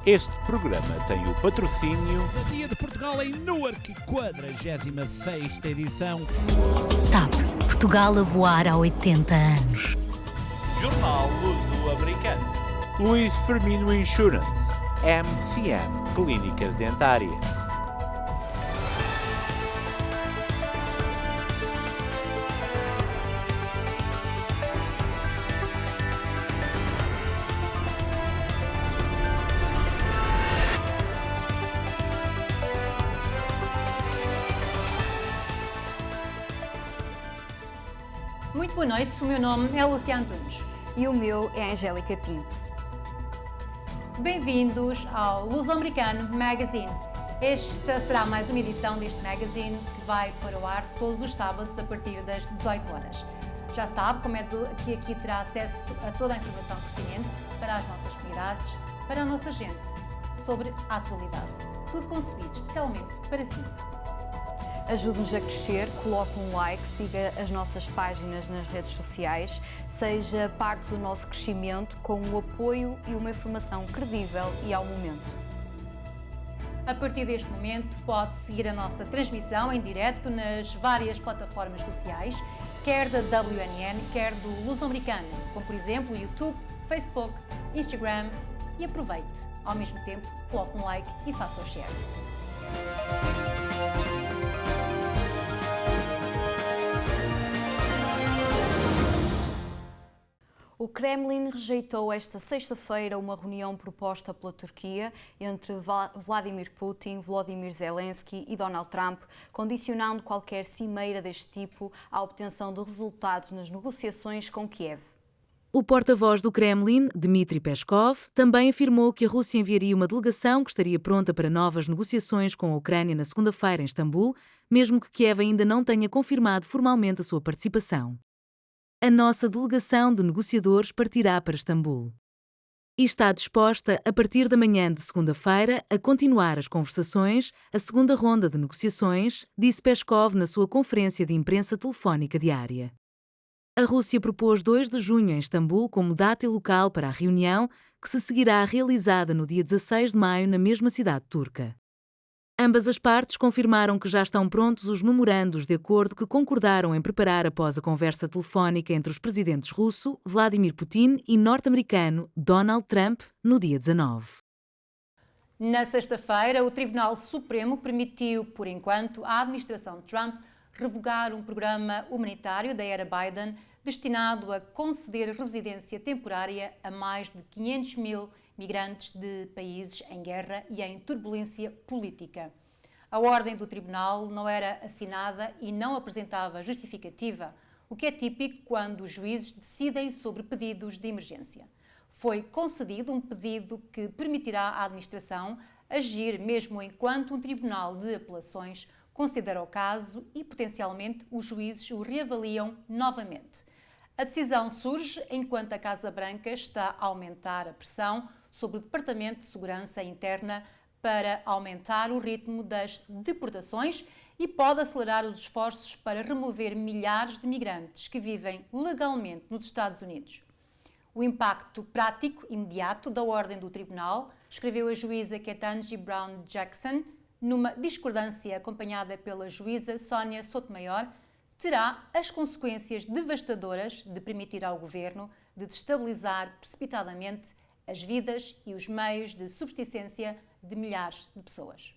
Este programa tem o patrocínio da Dia de Portugal em Newark, 46ª edição. TAP, Portugal a voar há 80 anos. Jornal Luso-Americano. Luís Firmino Insurance. MCM Clínicas Dentárias. Muito boa noite, o meu nome é Luciana Antunes. E o meu é Angélica Pinto. Bem-vindos ao Luso-Americano Magazine. Esta será mais uma edição deste magazine que vai para o ar todos os sábados a partir das 18 horas. Já sabe como é que aqui terá acesso a toda a informação pertinente para as nossas comunidades, para a nossa gente, sobre a atualidade. Tudo concebido especialmente para si. Ajude-nos a crescer, coloque um like, siga as nossas páginas nas redes sociais, seja parte do nosso crescimento com o apoio e uma informação credível e ao momento. A partir deste momento pode seguir a nossa transmissão em direto nas várias plataformas sociais, quer da WNN, quer do Luso-Americano, como por exemplo YouTube, Facebook, Instagram, e aproveite. Ao mesmo tempo, coloque um like e faça o share. O Kremlin rejeitou esta sexta-feira uma reunião proposta pela Turquia entre Vladimir Putin, Volodymyr Zelensky e Donald Trump, condicionando qualquer cimeira deste tipo à obtenção de resultados nas negociações com Kiev. O porta-voz do Kremlin, Dmitry Peskov, também afirmou que a Rússia enviaria uma delegação que estaria pronta para novas negociações com a Ucrânia na segunda-feira em Istambul, mesmo que Kiev ainda não tenha confirmado formalmente a sua participação. A nossa delegação de negociadores partirá para Istambul e está disposta, a partir da manhã de segunda-feira, a continuar as conversações, a segunda ronda de negociações, disse Peskov na sua conferência de imprensa telefónica diária. A Rússia propôs 2 de junho em Istambul como data e local para a reunião, que se seguirá realizada no dia 16 de maio na mesma cidade turca. Ambas as partes confirmaram que já estão prontos os memorandos de acordo que concordaram em preparar após a conversa telefónica entre os presidentes russo, Vladimir Putin, e norte-americano, Donald Trump, no dia 19. Na sexta-feira, o Tribunal Supremo permitiu, por enquanto, à administração de Trump revogar um programa humanitário da era Biden destinado a conceder residência temporária a mais de 500 mil migrantes de países em guerra e em turbulência política. A ordem do tribunal não era assinada e não apresentava justificativa, o que é típico quando os juízes decidem sobre pedidos de emergência. Foi concedido um pedido que permitirá à administração agir mesmo enquanto um tribunal de apelações considera o caso e, potencialmente, os juízes o reavaliam novamente. A decisão surge enquanto a Casa Branca está a aumentar a pressão sobre o Departamento de Segurança Interna para aumentar o ritmo das deportações e pode acelerar os esforços para remover milhares de migrantes que vivem legalmente nos Estados Unidos. O impacto prático imediato da ordem do tribunal, escreveu a juíza Ketanji Brown Jackson, numa discordância acompanhada pela juíza Sónia Sotomayor, terá as consequências devastadoras de permitir ao governo de destabilizar precipitadamente as vidas e os meios de subsistência de milhares de pessoas.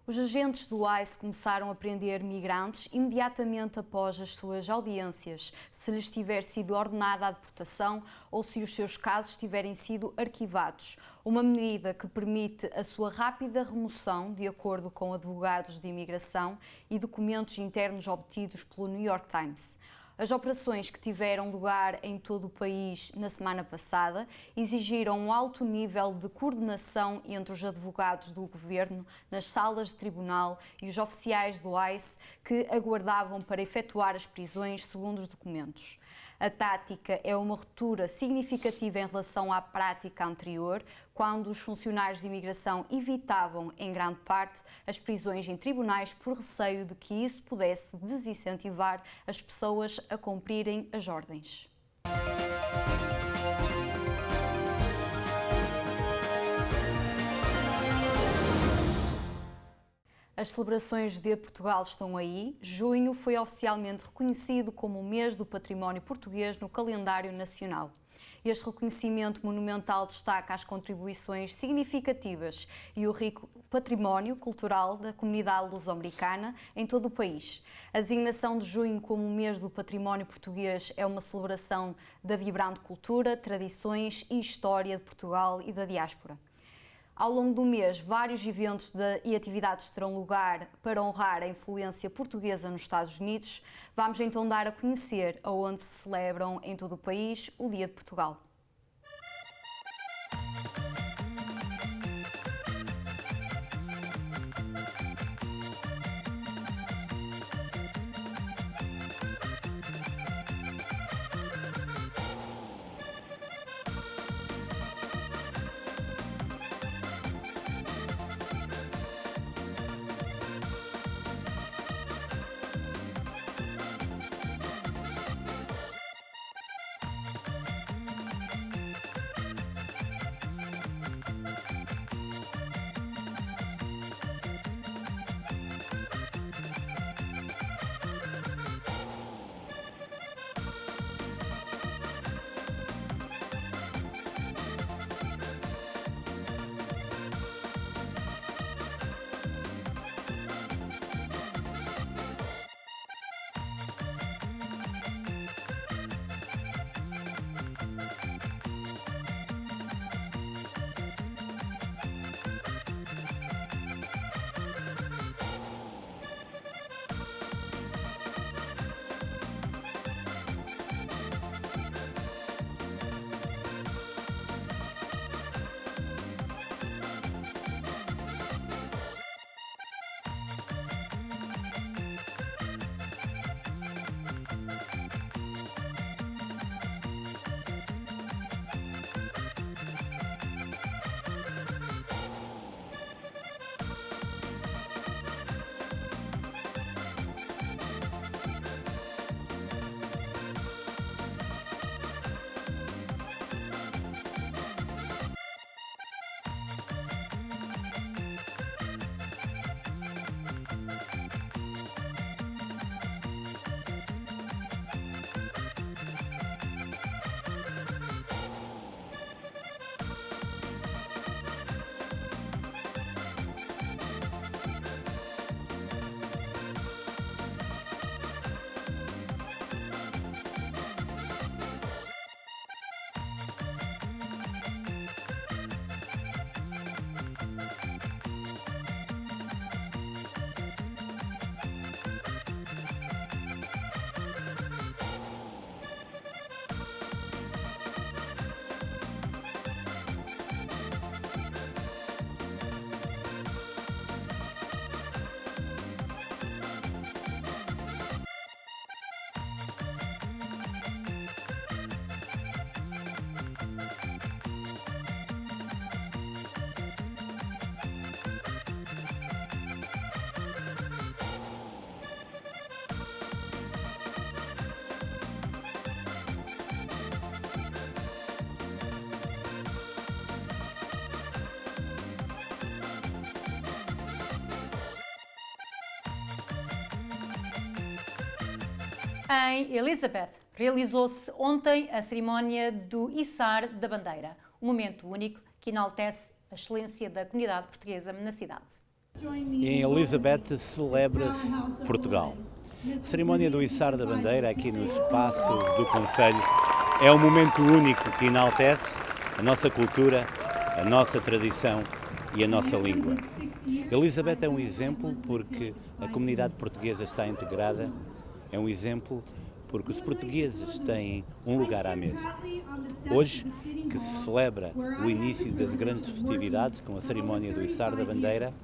Os agentes do ICE começaram a prender migrantes imediatamente após as suas audiências, se lhes tiver sido ordenada a deportação ou se os seus casos tiverem sido arquivados. Uma medida que permite a sua rápida remoção, de acordo com advogados de imigração e documentos internos obtidos pelo New York Times. As operações que tiveram lugar em todo o país na semana passada exigiram um alto nível de coordenação entre os advogados do governo nas salas de tribunal e os oficiais do ICE que aguardavam para efetuar as prisões, segundo os documentos. A tática é uma ruptura significativa em relação à prática anterior, quando os funcionários de imigração evitavam, em grande parte, as prisões em tribunais por receio de que isso pudesse desincentivar as pessoas a cumprirem as ordens. As celebrações de Portugal estão aí. Junho foi oficialmente reconhecido como o mês do património português no calendário nacional. Este reconhecimento monumental destaca as contribuições significativas e o rico património cultural da comunidade luso-americana em todo o país. A designação de junho como o mês do património português é uma celebração da vibrante cultura, tradições e história de Portugal e da diáspora. Ao longo do mês, vários eventos e atividades terão lugar para honrar a influência portuguesa nos Estados Unidos. Vamos então dar a conhecer aonde se celebram em todo o país o Dia de Portugal. Em Elizabeth, realizou-se ontem a cerimónia do içar da bandeira, um momento único que enaltece a excelência da comunidade portuguesa na cidade. Em Elizabeth celebra-se Portugal. A cerimónia do içar da bandeira aqui nos espaços do Conselho é um momento único que enaltece a nossa cultura, a nossa tradição e a nossa língua. Elizabeth é um exemplo porque a comunidade portuguesa está integrada, é um exemplo porque os portugueses têm um lugar à mesa. Hoje, que se celebra o início das grandes festividades com a cerimónia do içar da bandeira,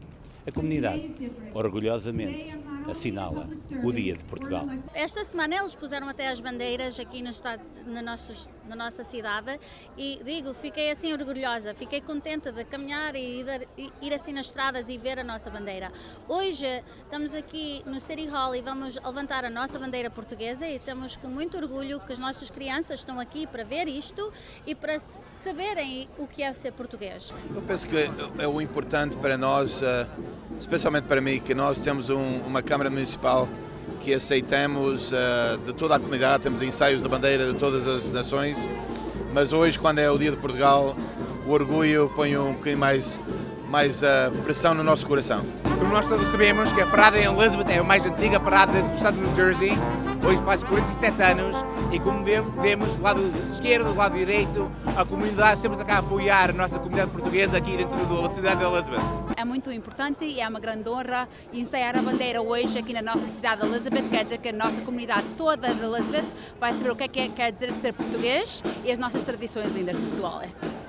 a comunidade orgulhosamente assinala o Dia de Portugal. Esta semana eles puseram até as bandeiras aqui no estado, na nossa cidade e digo, fiquei assim orgulhosa, fiquei contente de caminhar e ir assim nas estradas e ver a nossa bandeira. Hoje estamos aqui no City Hall e vamos levantar a nossa bandeira portuguesa e estamos com muito orgulho que as nossas crianças estão aqui para ver isto e para saberem o que é ser português. Eu penso que é o importante para nós, especialmente para mim, que nós temos uma Câmara Municipal que aceitamos de toda a comunidade, temos ensaios da bandeira de todas as nações, mas hoje, quando é o Dia de Portugal, o orgulho põe um bocadinho mais pressão no nosso coração. Como nós todos sabemos que a parada em Elizabeth é a mais antiga parada do estado de New Jersey, hoje faz 47 anos e como vemos, do lado esquerdo, do lado direito, a comunidade sempre está a apoiar a nossa comunidade portuguesa aqui dentro da cidade de Elizabeth. É muito importante e é uma grande honra ensaiar a bandeira hoje aqui na nossa cidade de Elizabeth. Quer dizer que a nossa comunidade toda de Elizabeth vai saber o que quer dizer ser português e as nossas tradições lindas de Portugal.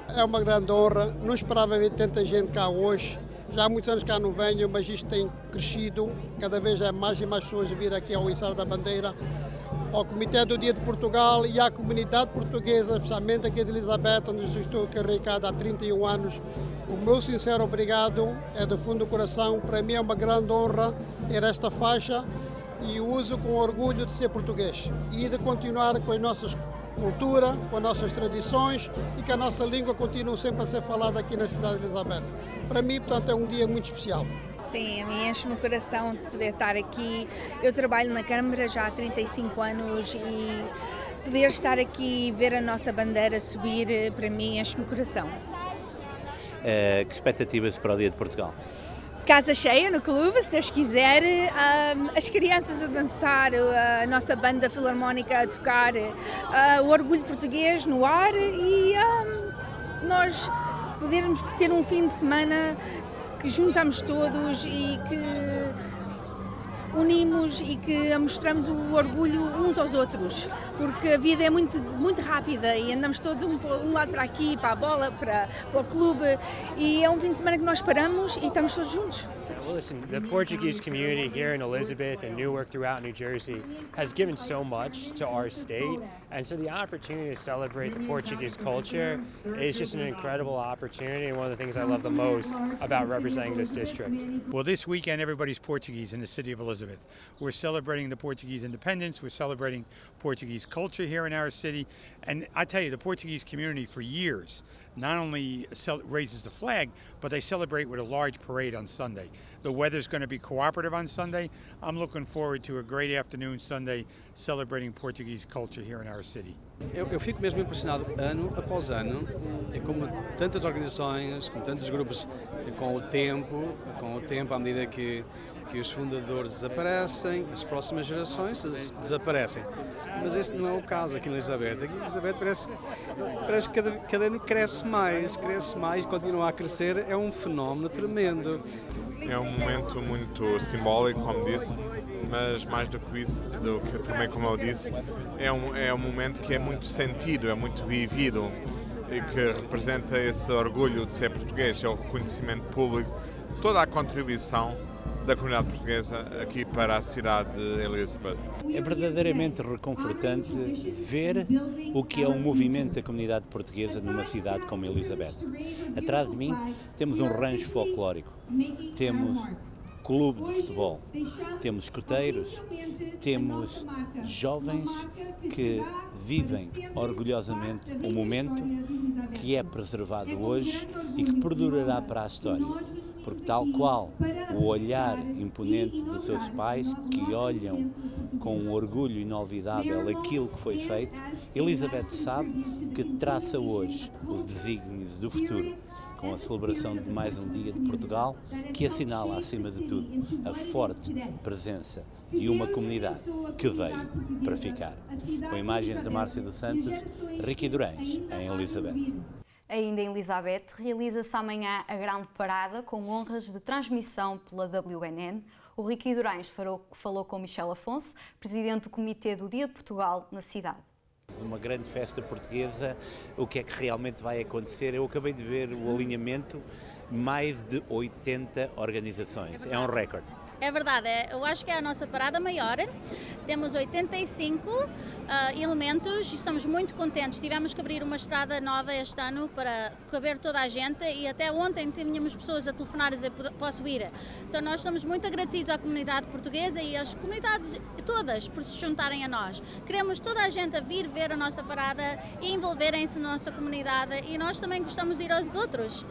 É uma grande honra, não esperava ver tanta gente cá hoje. Já há muitos anos cá não venho, mas isto tem crescido, cada vez é mais e mais pessoas vir aqui ao içar da bandeira, ao Comitê do Dia de Portugal e à comunidade portuguesa, especialmente aqui de Elizabeth, onde estou carregado há 31 anos. O meu sincero obrigado é do fundo do coração, para mim é uma grande honra ter esta faixa e uso com orgulho de ser português e de continuar com as nossas cultura, com as nossas tradições e que a nossa língua continue sempre a ser falada aqui na cidade de Elizabeth. Para mim, portanto, é um dia muito especial. Sim, a mim enche-me o coração de poder estar aqui. Eu trabalho na Câmara já há 35 anos e poder estar aqui e ver a nossa bandeira subir, para mim, enche-me o coração. Que expectativas para o Dia de Portugal? Casa cheia no clube, se Deus quiser, as crianças a dançar, a nossa banda filarmónica a tocar, o orgulho português no ar e nós podermos ter um fim de semana que juntamos todos e que unimos e que mostramos o orgulho uns aos outros, porque a vida é muito rápida e andamos todos um lado para aqui, para a bola, para o clube e é um fim de semana que nós paramos e estamos todos juntos. Well, listen, the Portuguese community here in Elizabeth and Newark throughout New Jersey has given so much to our state, and so the opportunity to celebrate the Portuguese culture is just an incredible opportunity and one of the things I love the most about representing this district. Well, this weekend everybody's Portuguese in the city of Elizabeth. We're celebrating the Portuguese independence, we're celebrating Portuguese culture here in our city, and I tell you, the Portuguese community for years not only raises the flag, but they celebrate with a large parade on Sunday. The weather's going to be cooperative on Sunday. I'm looking forward to a great afternoon Sunday celebrating Portuguese culture here in our city. Eu fico mesmo impressionado ano após ano, como tantas organizações, como tantos grupos, com o tempo, à medida que os fundadores desaparecem, as próximas gerações desaparecem. Mas este não é o caso aqui em Elizabeth. Aqui em Elizabeth parece que cada ano cresce mais, continua a crescer. É um fenómeno tremendo. É um momento muito simbólico, como disse, mas mais do que isso, também como eu disse, é um momento que é muito sentido, é muito vivido e que representa esse orgulho de ser português, é o reconhecimento público, toda a contribuição da comunidade portuguesa aqui para a cidade de Elizabeth. É verdadeiramente reconfortante ver o que é o movimento da comunidade portuguesa numa cidade como Elizabeth. Atrás de mim temos um rancho folclórico, temos clube de futebol, temos escuteiros, temos jovens que vivem orgulhosamente o momento que é preservado hoje e que perdurará para a história. Porque tal qual o olhar imponente dos seus pais, que olham com um orgulho inolvidável aquilo que foi feito, Elizabeth sabe que traça hoje os desígnios do futuro, com a celebração de mais um dia de Portugal, que assinala, acima de tudo, a forte presença de uma comunidade que veio para ficar. Com imagens de Márcia dos Santos, Ricky Durães, em Elizabeth. Ainda em Elizabeth, realiza-se amanhã a grande parada com honras de transmissão pela WNN. O Ricky Durães falou com Michel Afonso, presidente do Comitê do Dia de Portugal na cidade. Uma grande festa portuguesa, o que é que realmente vai acontecer? Eu acabei de ver o alinhamento mais de 80 organizações. É um recorde. É verdade, eu acho que é a nossa parada maior. Temos 85 elementos e estamos muito contentes. Tivemos que abrir uma estrada nova este ano para caber toda a gente e até ontem tínhamos pessoas a telefonar a dizer posso ir. Nós estamos muito agradecidos à comunidade portuguesa e às comunidades todas por se juntarem a nós. Queremos toda a gente a vir ver a nossa parada e envolverem-se na nossa comunidade e nós também gostamos de ir aos outros.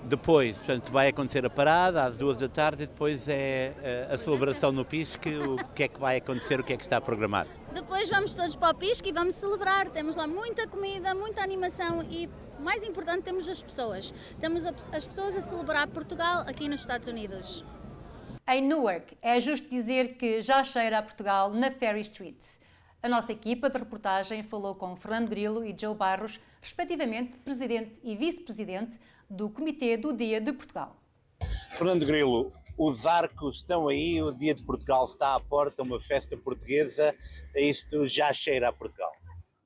Depois, portanto, vai acontecer a parada às 2 da tarde e depois é a celebração no Pisque. O que é que vai acontecer, o que é que está programado? Depois vamos todos para o Pisque e vamos celebrar. Temos lá muita comida, muita animação e, mais importante, temos as pessoas. Temos as pessoas a celebrar Portugal aqui nos Estados Unidos. Em Newark, é justo dizer que já cheira a Portugal na Ferry Street. A nossa equipa de reportagem falou com Fernando Grilo e Joe Barros, respectivamente presidente e vice-presidente do Comitê do Dia de Portugal. Fernando Grilo, os arcos estão aí, o Dia de Portugal está à porta, uma festa portuguesa, isto já cheira a Portugal?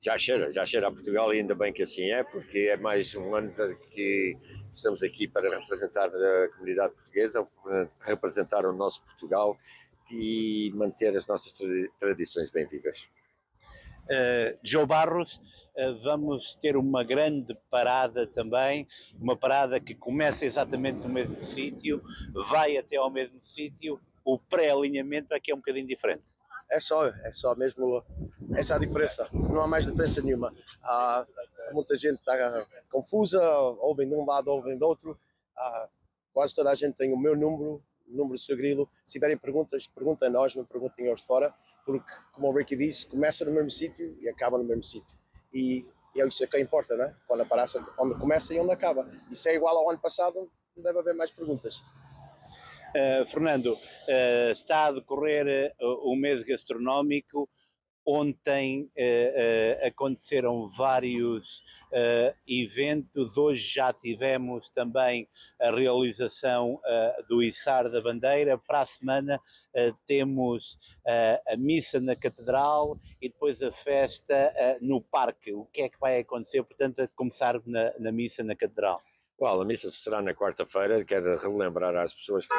Já cheira a Portugal e ainda bem que assim é, porque é mais um ano que estamos aqui para representar a comunidade portuguesa, representar o nosso Portugal e manter as nossas tradições bem vivas. Joe Barros, vamos ter uma grande parada também, uma parada que começa exatamente no mesmo sítio, vai até ao mesmo sítio, o pré-alinhamento é que é um bocadinho diferente. É só mesmo essa a diferença, não há mais diferença nenhuma. Muita gente está confusa, ouvem de um lado, ouvem do outro, quase toda a gente tem o meu número, o número do seu Grilo. Se tiverem perguntas, perguntem a nós, não perguntem aos de fora, porque, como o Ricky disse, começa no mesmo sítio e acaba no mesmo sítio. E é isso que importa, não é? Quando a parada, onde começa e onde acaba. E se é igual ao ano passado, não deve haver mais perguntas. Fernando, está a decorrer o mês gastronómico. Ontem aconteceram vários eventos, hoje já tivemos também a realização do içar da bandeira, para a semana temos a missa na Catedral e depois a festa no Parque. O que é que vai acontecer, portanto, a começar na missa na Catedral? Bom, a missa será na quarta-feira, quero relembrar às pessoas que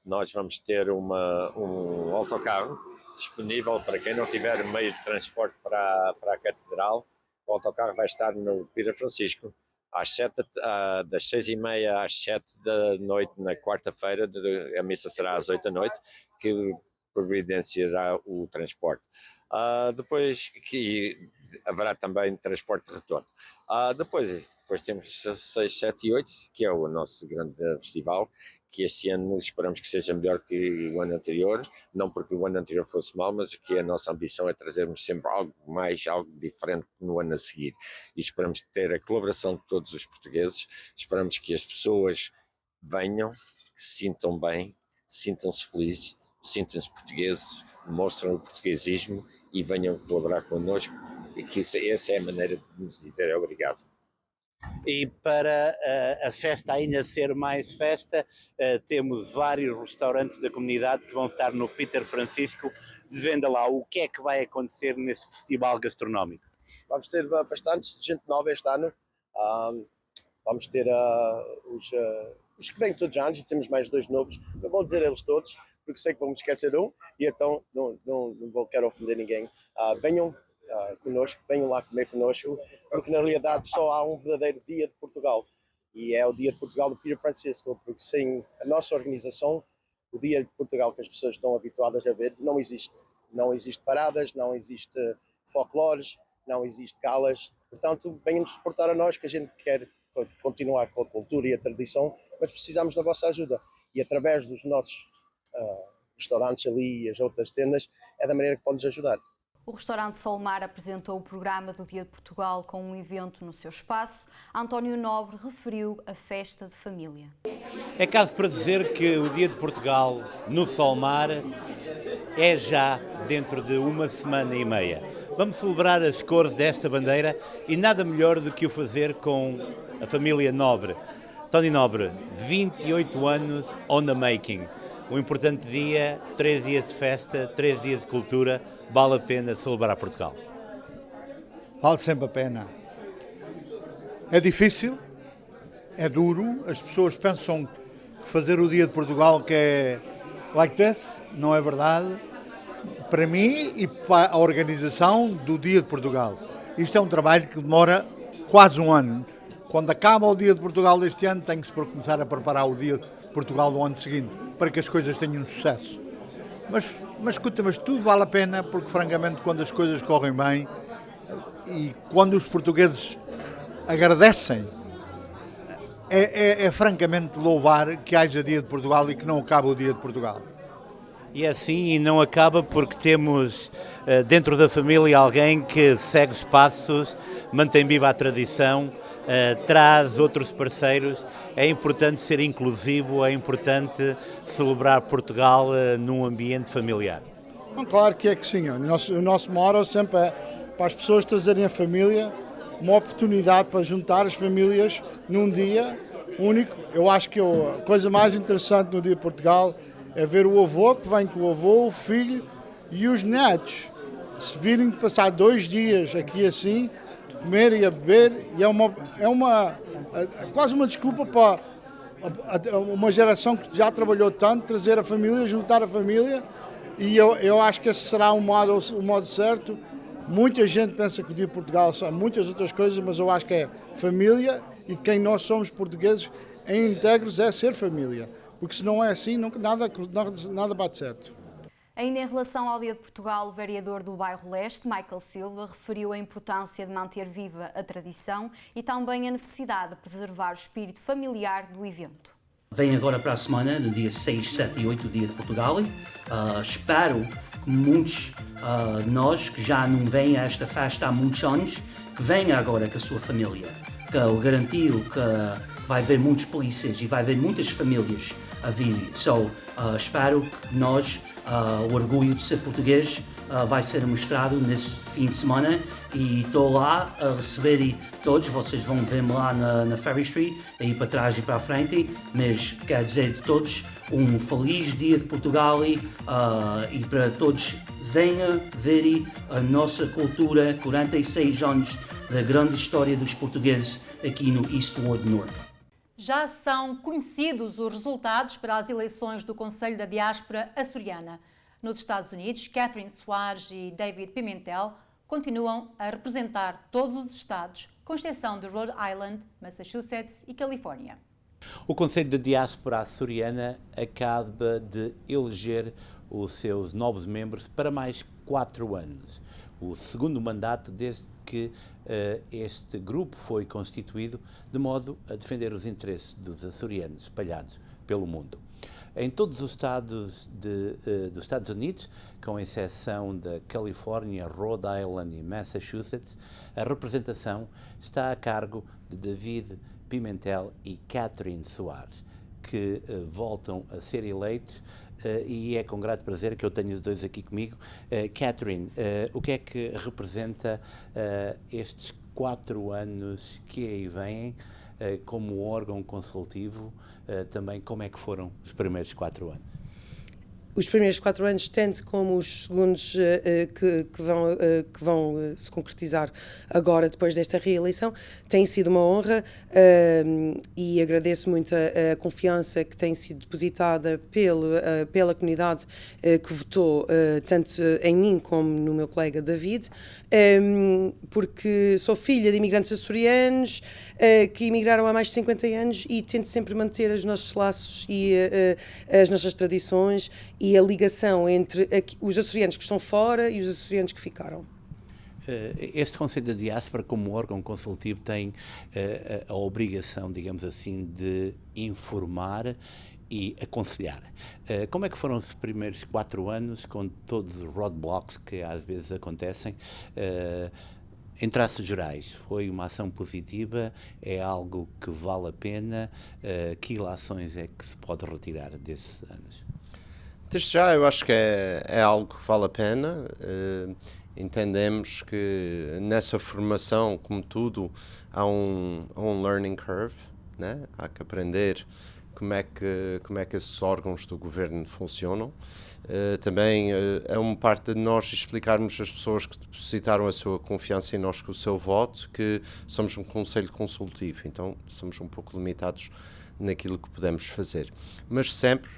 nós vamos ter um autocarro disponível para quem não tiver meio de transporte para a Catedral. O autocarro vai estar no Pira Francisco das 6h30 às 7 da noite na quarta-feira. A missa será às 8 da noite, que providenciará o transporte. Depois que haverá também transporte de retorno. Depois temos 6, 7 e 8, que é o nosso grande festival, que este ano esperamos que seja melhor que o ano anterior, não porque o ano anterior fosse mau, mas que a nossa ambição é trazermos sempre algo diferente no ano a seguir. E esperamos ter a colaboração de todos os portugueses, esperamos que as pessoas venham, que se sintam bem, sintam-se felizes, sintam-se portugueses, mostrem o portuguesismo e venham colaborar connosco, e que essa é a maneira de nos dizer obrigado. E para a festa ainda ser mais festa, temos vários restaurantes da comunidade que vão estar no Peter Francisco. Desvenda lá o que é que vai acontecer neste festival gastronómico. Vamos ter bastante gente nova este ano. Vamos ter os que vêm todos os anos, e temos mais 2 novos. Não vou dizer eles todos, porque sei que vamos esquecer de um, e então não quero ofender ninguém. Venham connosco, venham lá comer connosco, porque na realidade só há um verdadeiro Dia de Portugal, e é o Dia de Portugal do Peter Francisco, porque sem a nossa organização, o Dia de Portugal que as pessoas estão habituadas a ver não existe. Não existe paradas, não existe folclores, não existe galas, portanto venham-nos suportar a nós, que a gente quer continuar com a cultura e a tradição, mas precisamos da vossa ajuda, e através dos nossos restaurantes ali e as outras tendas, é da maneira que podem-nos ajudar. O restaurante Solmar apresentou o programa do Dia de Portugal com um evento no seu espaço. António Nobre referiu a festa de família. É caso para dizer que o Dia de Portugal no Solmar é já dentro de 1 semana e meia. Vamos celebrar as cores desta bandeira e nada melhor do que o fazer com a família Nobre. Tony Nobre, 28 anos on the making. Um importante dia, 3 dias de festa, 3 dias de cultura, vale a pena celebrar Portugal. Vale sempre a pena. É difícil, é duro, as pessoas pensam que fazer o Dia de Portugal que é like this, não é verdade. Para mim e para a organização do Dia de Portugal. Isto é um trabalho que demora quase um ano. Quando acaba o Dia de Portugal deste ano, tem que se começar a preparar o Dia de Portugal do ano seguinte, para que as coisas tenham sucesso. Mas escuta, mas tudo vale a pena, porque francamente quando as coisas correm bem e quando os portugueses agradecem, é francamente louvar que haja Dia de Portugal e que não acabe o Dia de Portugal. E é assim, e não acaba porque temos dentro da família alguém que segue os passos, mantém viva a tradição, traz outros parceiros. É importante ser inclusivo, é importante celebrar Portugal num ambiente familiar. Bom, claro que é que sim. O nosso motto sempre é para as pessoas trazerem a família, uma oportunidade para juntar as famílias num dia único. Eu acho que a coisa mais interessante no Dia de Portugal é ver o avô que vem com o avô, o filho e os netos se virem passar 2 dias aqui assim, comer e a beber, e é quase uma desculpa para uma geração que já trabalhou tanto, trazer a família, juntar a família, e eu acho que esse será o modo certo. Muita gente pensa que o Dia de Portugal são muitas outras coisas, mas eu acho que é família, e de quem nós somos portugueses em íntegros é ser família. Porque se não é assim, nada bate certo. Ainda em relação ao Dia de Portugal, o vereador do bairro Leste, Michael Silva, referiu a importância de manter viva a tradição e também a necessidade de preservar o espírito familiar do evento. Vem agora para a semana, no dia 6, 7 e 8, o Dia de Portugal. Espero que muitos de nós que já não vêm a esta festa há muitos anos, que venham agora com a sua família. Que eu garanto que vai haver muitos polícias e vai haver muitas famílias a vir. Espero que nós, o orgulho de ser português, vai ser mostrado nesse fim de semana, e estou lá a receber todos. Vocês vão ver-me lá na Ferry Street, aí para trás e para a frente, mas quero dizer a todos um feliz Dia de Portugal, e para todos venham ver a nossa cultura, 46 anos da grande história dos portugueses aqui no Eastward North. Já são conhecidos os resultados para as eleições do Conselho da Diáspora Açoriana. Nos Estados Unidos, Catherine Soares e David Pimentel continuam a representar todos os estados, com exceção de Rhode Island, Massachusetts e Califórnia. O Conselho da Diáspora Açoriana acaba de eleger os seus novos membros para mais 4 anos. O segundo mandato desde que este grupo foi constituído, de modo a defender os interesses dos açorianos espalhados pelo mundo. Em todos os estados dos Estados Unidos, com exceção da Califórnia, Rhode Island e Massachusetts, a representação está a cargo de David Pimentel e Catherine Soares, que voltam a ser eleitos, e é com grato prazer que eu tenho os dois aqui comigo. Catherine, o que é que representa estes 4 anos que aí vêm como órgão consultivo? Também como é que foram os primeiros 4 anos? Os primeiros 4 anos, tanto como os segundos que vão se concretizar agora, depois desta reeleição, tem sido uma honra, e agradeço muito a confiança que tem sido depositada pela comunidade que votou tanto em mim como no meu colega David, porque sou filha de imigrantes açorianos que emigraram há mais de 50 anos e tento sempre manter os nossos laços e as nossas tradições e a ligação entre os açorianos que estão fora e os açorianos que ficaram. Este Conselho da Diáspora, como órgão consultivo, tem a obrigação, digamos assim, de informar e aconselhar. Como é que foram os primeiros 4 anos, com todos os roadblocks que às vezes acontecem? Em traços gerais, foi uma ação positiva? É algo que vale a pena? Que ilações é que se pode retirar desses anos? Desde já, eu acho que é algo que vale a pena. Entendemos que nessa formação, como tudo, há um learning curve, né? Há que aprender como é que esses órgãos do governo funcionam. Também é uma parte de nós explicarmos às pessoas que depositaram a sua confiança em nós com o seu voto, que somos um conselho consultivo, então somos um pouco limitados naquilo que podemos fazer. Mas sempre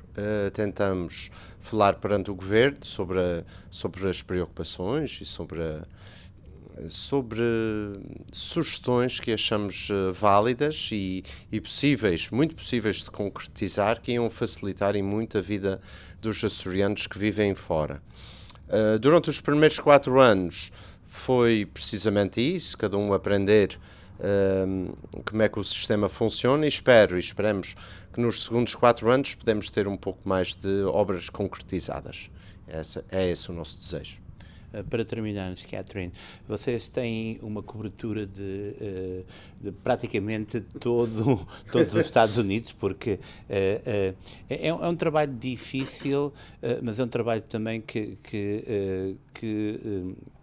tentamos falar perante o governo sobre as preocupações e sobre sugestões que achamos válidas e possíveis, muito possíveis de concretizar, que iam facilitar em muito a vida dos açorianos que vivem fora. Durante os primeiros 4 anos foi precisamente isso, cada um aprender como é que o sistema funciona, e esperamos que nos segundos 4 anos podemos ter um pouco mais de obras concretizadas. É esse o nosso desejo. Para terminarmos, Catherine, vocês têm uma cobertura de praticamente todos os Estados Unidos, porque é um trabalho difícil, mas é um trabalho também que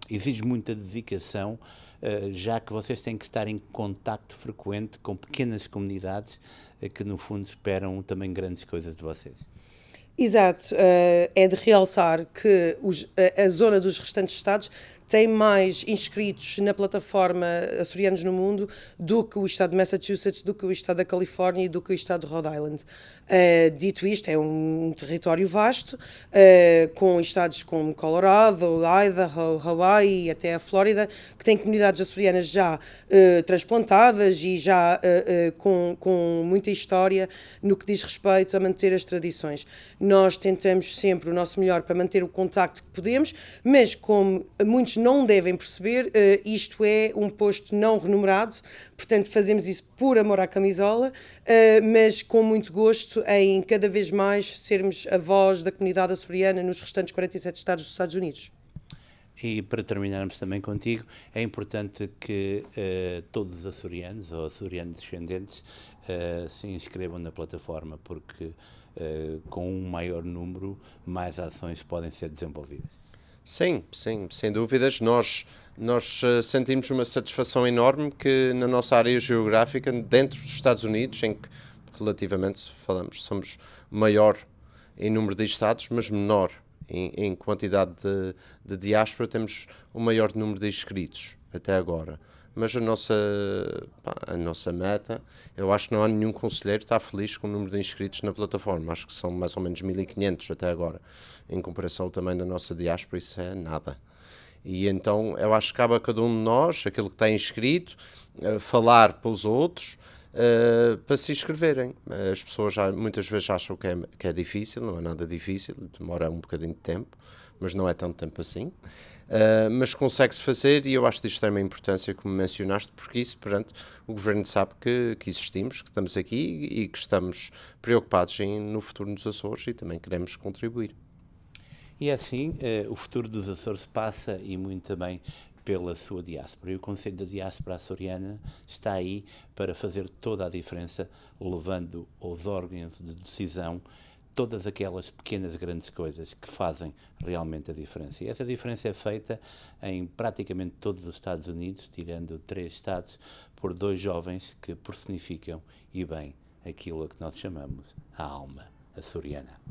exige muita dedicação, já que vocês têm que estar em contacto frequente com pequenas comunidades que, no fundo, esperam também grandes coisas de vocês. Exato, é de realçar que a zona dos restantes estados tem mais inscritos na plataforma Açorianos no Mundo do que o estado de Massachusetts, do que o estado da Califórnia e do que o estado de Rhode Island. Dito isto, é um território vasto, com estados como Colorado, Idaho, Hawaii e até a Flórida, que têm comunidades açorianas já transplantadas e já com muita história no que diz respeito a manter as tradições. Nós tentamos sempre o nosso melhor para manter o contacto que podemos, mas como muitos não devem perceber, isto é um posto não remunerado, portanto fazemos isso por amor à camisola, mas com muito gosto em cada vez mais sermos a voz da comunidade açoriana nos restantes 47 estados dos Estados Unidos. E para terminarmos também contigo, é importante que todos os açorianos ou açorianos descendentes se inscrevam na plataforma, porque com um maior número, mais ações podem ser desenvolvidas. Sim, sem dúvidas. Nós sentimos uma satisfação enorme que na nossa área geográfica, dentro dos Estados Unidos, em que relativamente somos maior em número de estados, mas menor em quantidade de diáspora, temos o maior número de inscritos até agora. Mas a nossa meta, eu acho que não há nenhum conselheiro que está feliz com o número de inscritos na plataforma. Acho que são mais ou menos 1.500 até agora. Em comparação ao tamanho da nossa diáspora, isso é nada. E então eu acho que cabe a cada um de nós, aquele que está inscrito, falar para os outros, para se inscreverem. As pessoas muitas vezes acham que é difícil, não é nada difícil, demora um bocadinho de tempo, mas não é tanto tempo assim. Mas consegue-se fazer, e eu acho de extrema importância, como mencionaste, porque isso, perante o Governo sabe que existimos, que estamos aqui e que estamos preocupados no futuro dos Açores e também queremos contribuir. E assim, o futuro dos Açores passa, e muito também, pela sua diáspora. E o Conselho da Diáspora Açoriana está aí para fazer toda a diferença, levando aos órgãos de decisão todas aquelas pequenas grandes coisas que fazem realmente a diferença. E essa diferença é feita em praticamente todos os Estados Unidos, tirando 3 estados, por 2 jovens que personificam e bem aquilo a que nós chamamos a alma açoriana.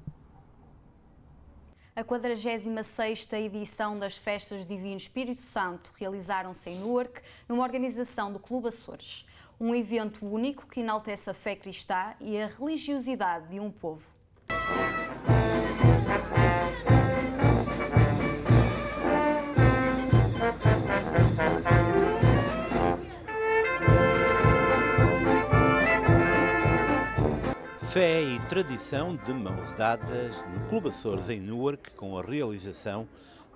A 46ª edição das Festas do Divino Espírito Santo realizaram-se em Newark, numa organização do Clube Açores. Um evento único que enaltece a fé cristã e a religiosidade de um povo. Fé e tradição de mãos dadas no Clube Açores em Newark, com a realização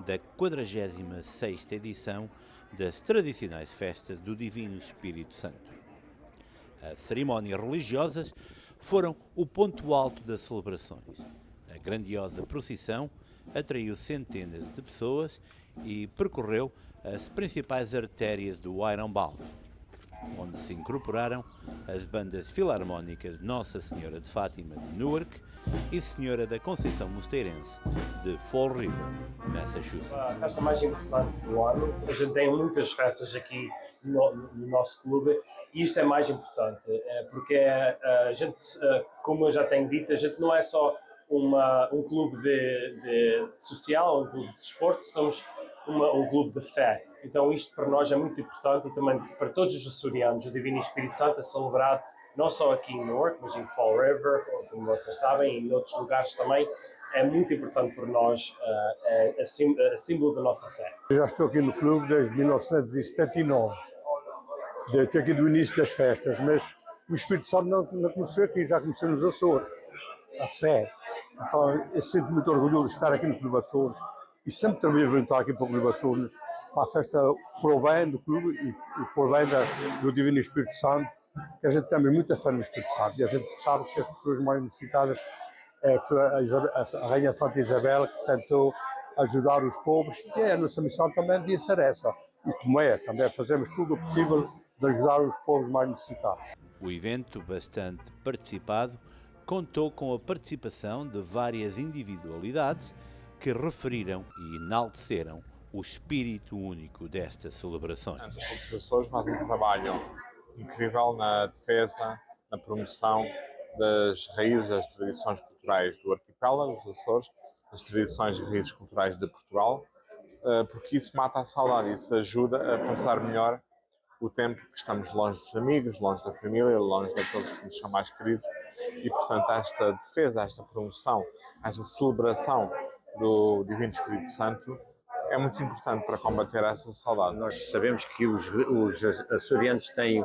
da 46ª edição das tradicionais festas do Divino Espírito Santo. As cerimónias religiosas foram o ponto alto das celebrações. A grandiosa procissão atraiu centenas de pessoas e percorreu as principais artérias do Ironbound, onde se incorporaram as bandas filarmónicas Nossa Senhora de Fátima de Newark e Senhora da Conceição Mosteirense de Fall River, Massachusetts. A festa mais importante do ano. A gente tem muitas festas aqui no nosso clube, e isto é mais importante, porque a gente, como eu já tenho dito, a gente não é só um clube de social, um clube de desporto, somos um clube de fé. Então isto para nós é muito importante, e também para todos os açorianos. O Divino Espírito Santo é celebrado não só aqui em Newark, mas em Fall River, como vocês sabem, e em outros lugares também. É muito importante para nós, é símbolo da nossa fé. Eu já estou aqui no clube desde 1979, desde aqui do início das festas, mas o Espírito Santo não começou aqui, já começou nos Açores, a fé. Então eu sinto muito orgulho de estar aqui no Clube Açores e sempre também vou estar aqui para o Clube Açores, para a festa, para o bem do clube e para o bem do Divino Espírito Santo, que a gente tem muita fé no Espírito Santo e a gente sabe que as pessoas mais necessitadas foi a Rainha Santa Isabel, que tentou ajudar os pobres, e a nossa missão também devia ser essa. E como também fazemos tudo o possível de ajudar os povos mais necessitados. O evento, bastante participado, contou com a participação de várias individualidades que referiram e enalteceram o espírito único destas celebrações. Os Açores fazem um trabalho incrível na defesa, na promoção das raízes, das tradições culturais do arquipélago, dos Açores, das tradições e raízes culturais de Portugal, porque isso mata a saudade, isso ajuda a passar melhor o tempo que estamos longe dos amigos, longe da família, longe daqueles que nos são mais queridos, e portanto esta defesa, esta promoção, esta celebração do Divino Espírito Santo é muito importante para combater essa saudade. Nós sabemos que os açorianos têm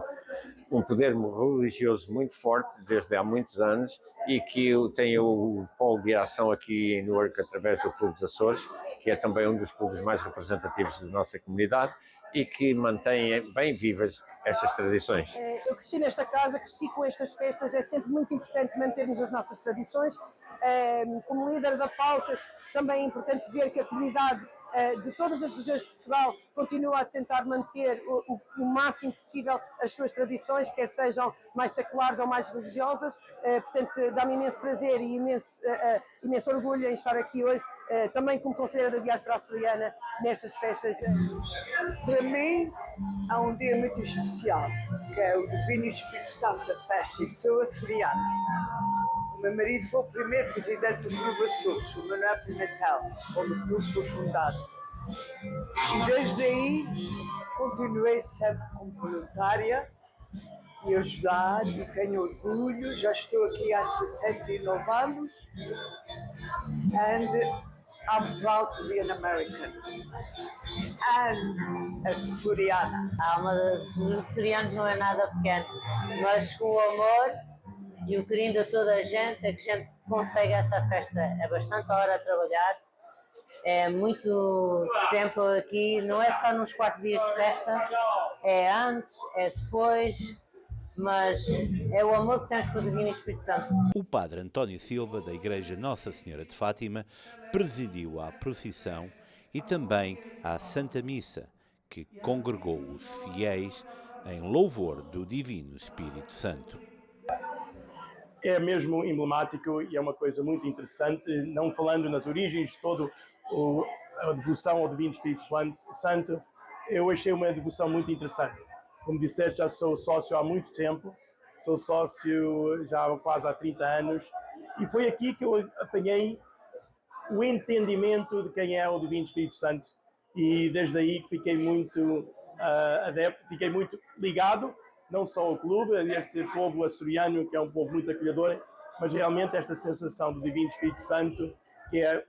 um poder religioso muito forte desde há muitos anos e que tem o polo de ação aqui em Newark através do Clube dos Açores, que é também um dos clubes mais representativos da nossa comunidade e que mantém bem vivas estas tradições. Eu cresci nesta casa, cresci com estas festas, é sempre muito importante mantermos as nossas tradições. Como líder da Palcas, também é importante ver que a comunidade de todas as regiões de Portugal continua a tentar manter o máximo possível as suas tradições, quer sejam mais seculares ou mais religiosas. Portanto, dá-me imenso prazer e imenso orgulho em estar aqui hoje, também como conselheira da diáspora açoriana, nestas festas. Para mim, há um dia muito especial, que é o Divino Espírito Santo da festa, e sou açoriana. O meu marido foi o primeiro presidente do Clube Açores, o Manuel Pimentel, quando o clube foi fundado. E desde aí continuei sempre como voluntária e ajudar, e tenho orgulho. Já estou aqui há 69 anos and I'm proud to be an American and açoriana. A alma dos açorianos não é nada pequena, mas com o amor e o carinho de toda a gente é que a gente consegue essa festa. É bastante hora a trabalhar, é muito tempo aqui, não é só nos 4 dias de festa, é antes, é depois, mas é o amor que temos pelo Divino Espírito Santo. O padre António Silva, da Igreja Nossa Senhora de Fátima, presidiu a procissão e também a Santa Missa, que congregou os fiéis em louvor do Divino Espírito Santo. É mesmo emblemático e é uma coisa muito interessante, não falando nas origens de toda a devoção ao Divino Espírito Santo, eu achei uma devoção muito interessante. Como disseste, já sou sócio há muito tempo, sou sócio já quase há 30 anos, e foi aqui que eu apanhei o entendimento de quem é o Divino Espírito Santo, e desde aí que fiquei muito adepto, fiquei muito ligado, não só ao clube, a este povo açoriano, que é um povo muito acolhedor, mas realmente esta sensação do Divino Espírito Santo, que é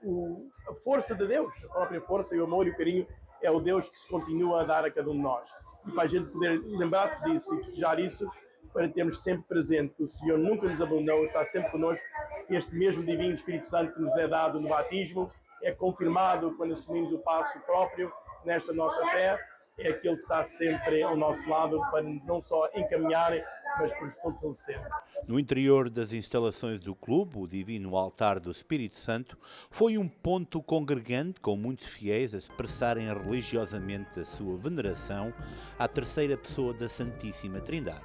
a força de Deus, a própria força e o amor e o carinho, é o Deus que se continua a dar a cada um de nós. E para a gente poder lembrar-se disso e festejar isso, para termos sempre presente que o Senhor nunca nos abandonou, está sempre connosco. Este mesmo Divino Espírito Santo que nos é dado no batismo, é confirmado quando assumimos o passo próprio nesta nossa fé, é aquele que está sempre ao nosso lado para não só encaminhar, mas por fortalecer. No interior das instalações do clube, o Divino Altar do Espírito Santo foi um ponto congregante com muitos fiéis a expressarem religiosamente a sua veneração à terceira pessoa da Santíssima Trindade,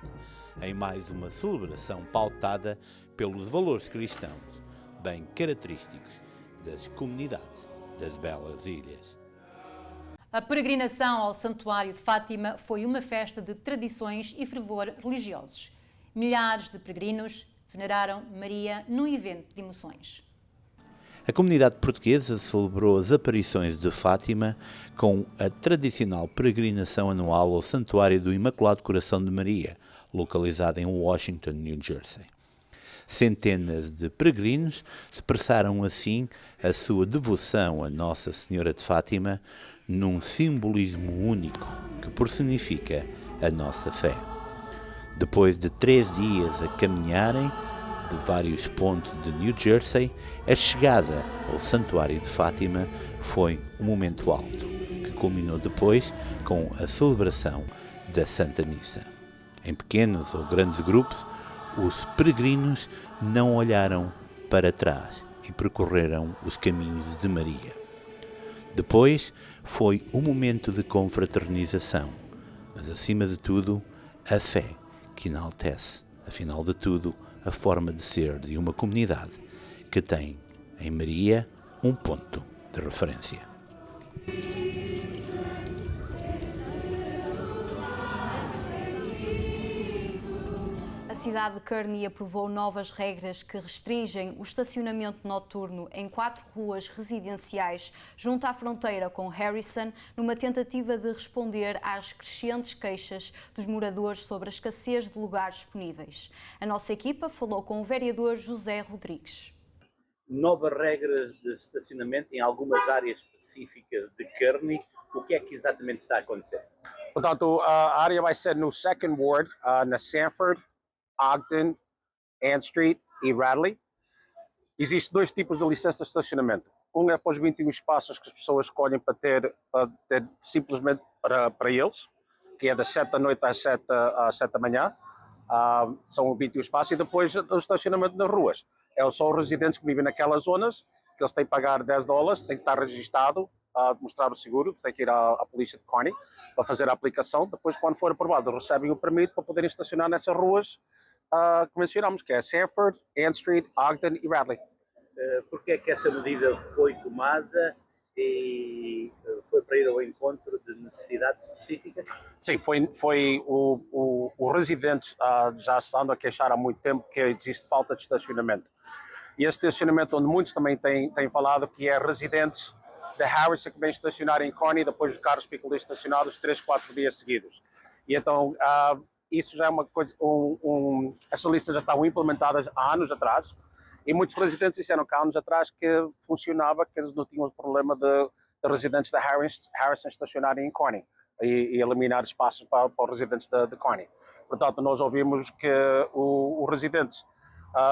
em mais uma celebração pautada pelos valores cristãos, bem característicos das comunidades das Belas Ilhas. A peregrinação ao Santuário de Fátima foi uma festa de tradições e fervor religiosos. Milhares de peregrinos veneraram Maria num evento de emoções. A comunidade portuguesa celebrou as aparições de Fátima com a tradicional peregrinação anual ao Santuário do Imaculado Coração de Maria, localizado em Washington, New Jersey. Centenas de peregrinos expressaram assim a sua devoção a Nossa Senhora de Fátima num simbolismo único que personifica a nossa fé. Depois de 3 dias a caminharem de vários pontos de New Jersey, a chegada ao Santuário de Fátima foi um momento alto, que culminou depois com a celebração da Santa Missa. Em pequenos ou grandes grupos, os peregrinos não olharam para trás e percorreram os caminhos de Maria. Depois foi um momento de confraternização, mas acima de tudo, a fé que enaltece, afinal de tudo, a forma de ser de uma comunidade que tem em Maria um ponto de referência. A cidade de Kearney aprovou novas regras que restringem o estacionamento noturno em 4 ruas residenciais junto à fronteira com Harrison, numa tentativa de responder às crescentes queixas dos moradores sobre a escassez de lugares disponíveis. A nossa equipa falou com o vereador José Rodrigues. Novas regras de estacionamento em algumas áreas específicas de Kearney. O que é que exatamente está a acontecer? Portanto, a área vai ser no 2nd Ward, na Sanford, Ogden, Ann Street e Radley. Existem 2 tipos de licença de estacionamento. Um é para os 21 espaços que as pessoas escolhem para ter simplesmente para eles, que é das 7 da noite às 7 da manhã. São 21 espaços. E depois o estacionamento nas ruas. É só os residentes que vivem naquelas zonas, que eles têm que pagar $10, têm que estar registado, mostrar o seguro, têm que ir à polícia de Kearney para fazer a aplicação. Depois, quando for aprovado, recebem o permito para poderem estacionar nessas ruas que mencionamos, que é Sanford, Ann Street, Ogden e Radley. Porque é que essa medida foi tomada e foi para ir ao encontro de necessidades específicas? Sim, foi os residentes já estão a queixar há muito tempo que existe falta de estacionamento. E esse estacionamento onde muitos também têm falado que é residentes de Harrison que vêm estacionar em Kearney, depois os carros ficam ali estacionados 3, 4 dias seguidos. E então isso já é uma coisa, essas listas já estavam implementadas há anos atrás e muitos residentes disseram que há anos atrás que funcionava, que eles não tinham o problema de residentes de Harrison estacionarem em Kearney e eliminar espaços para os residentes de Kearney. Portanto, nós ouvimos que os residentes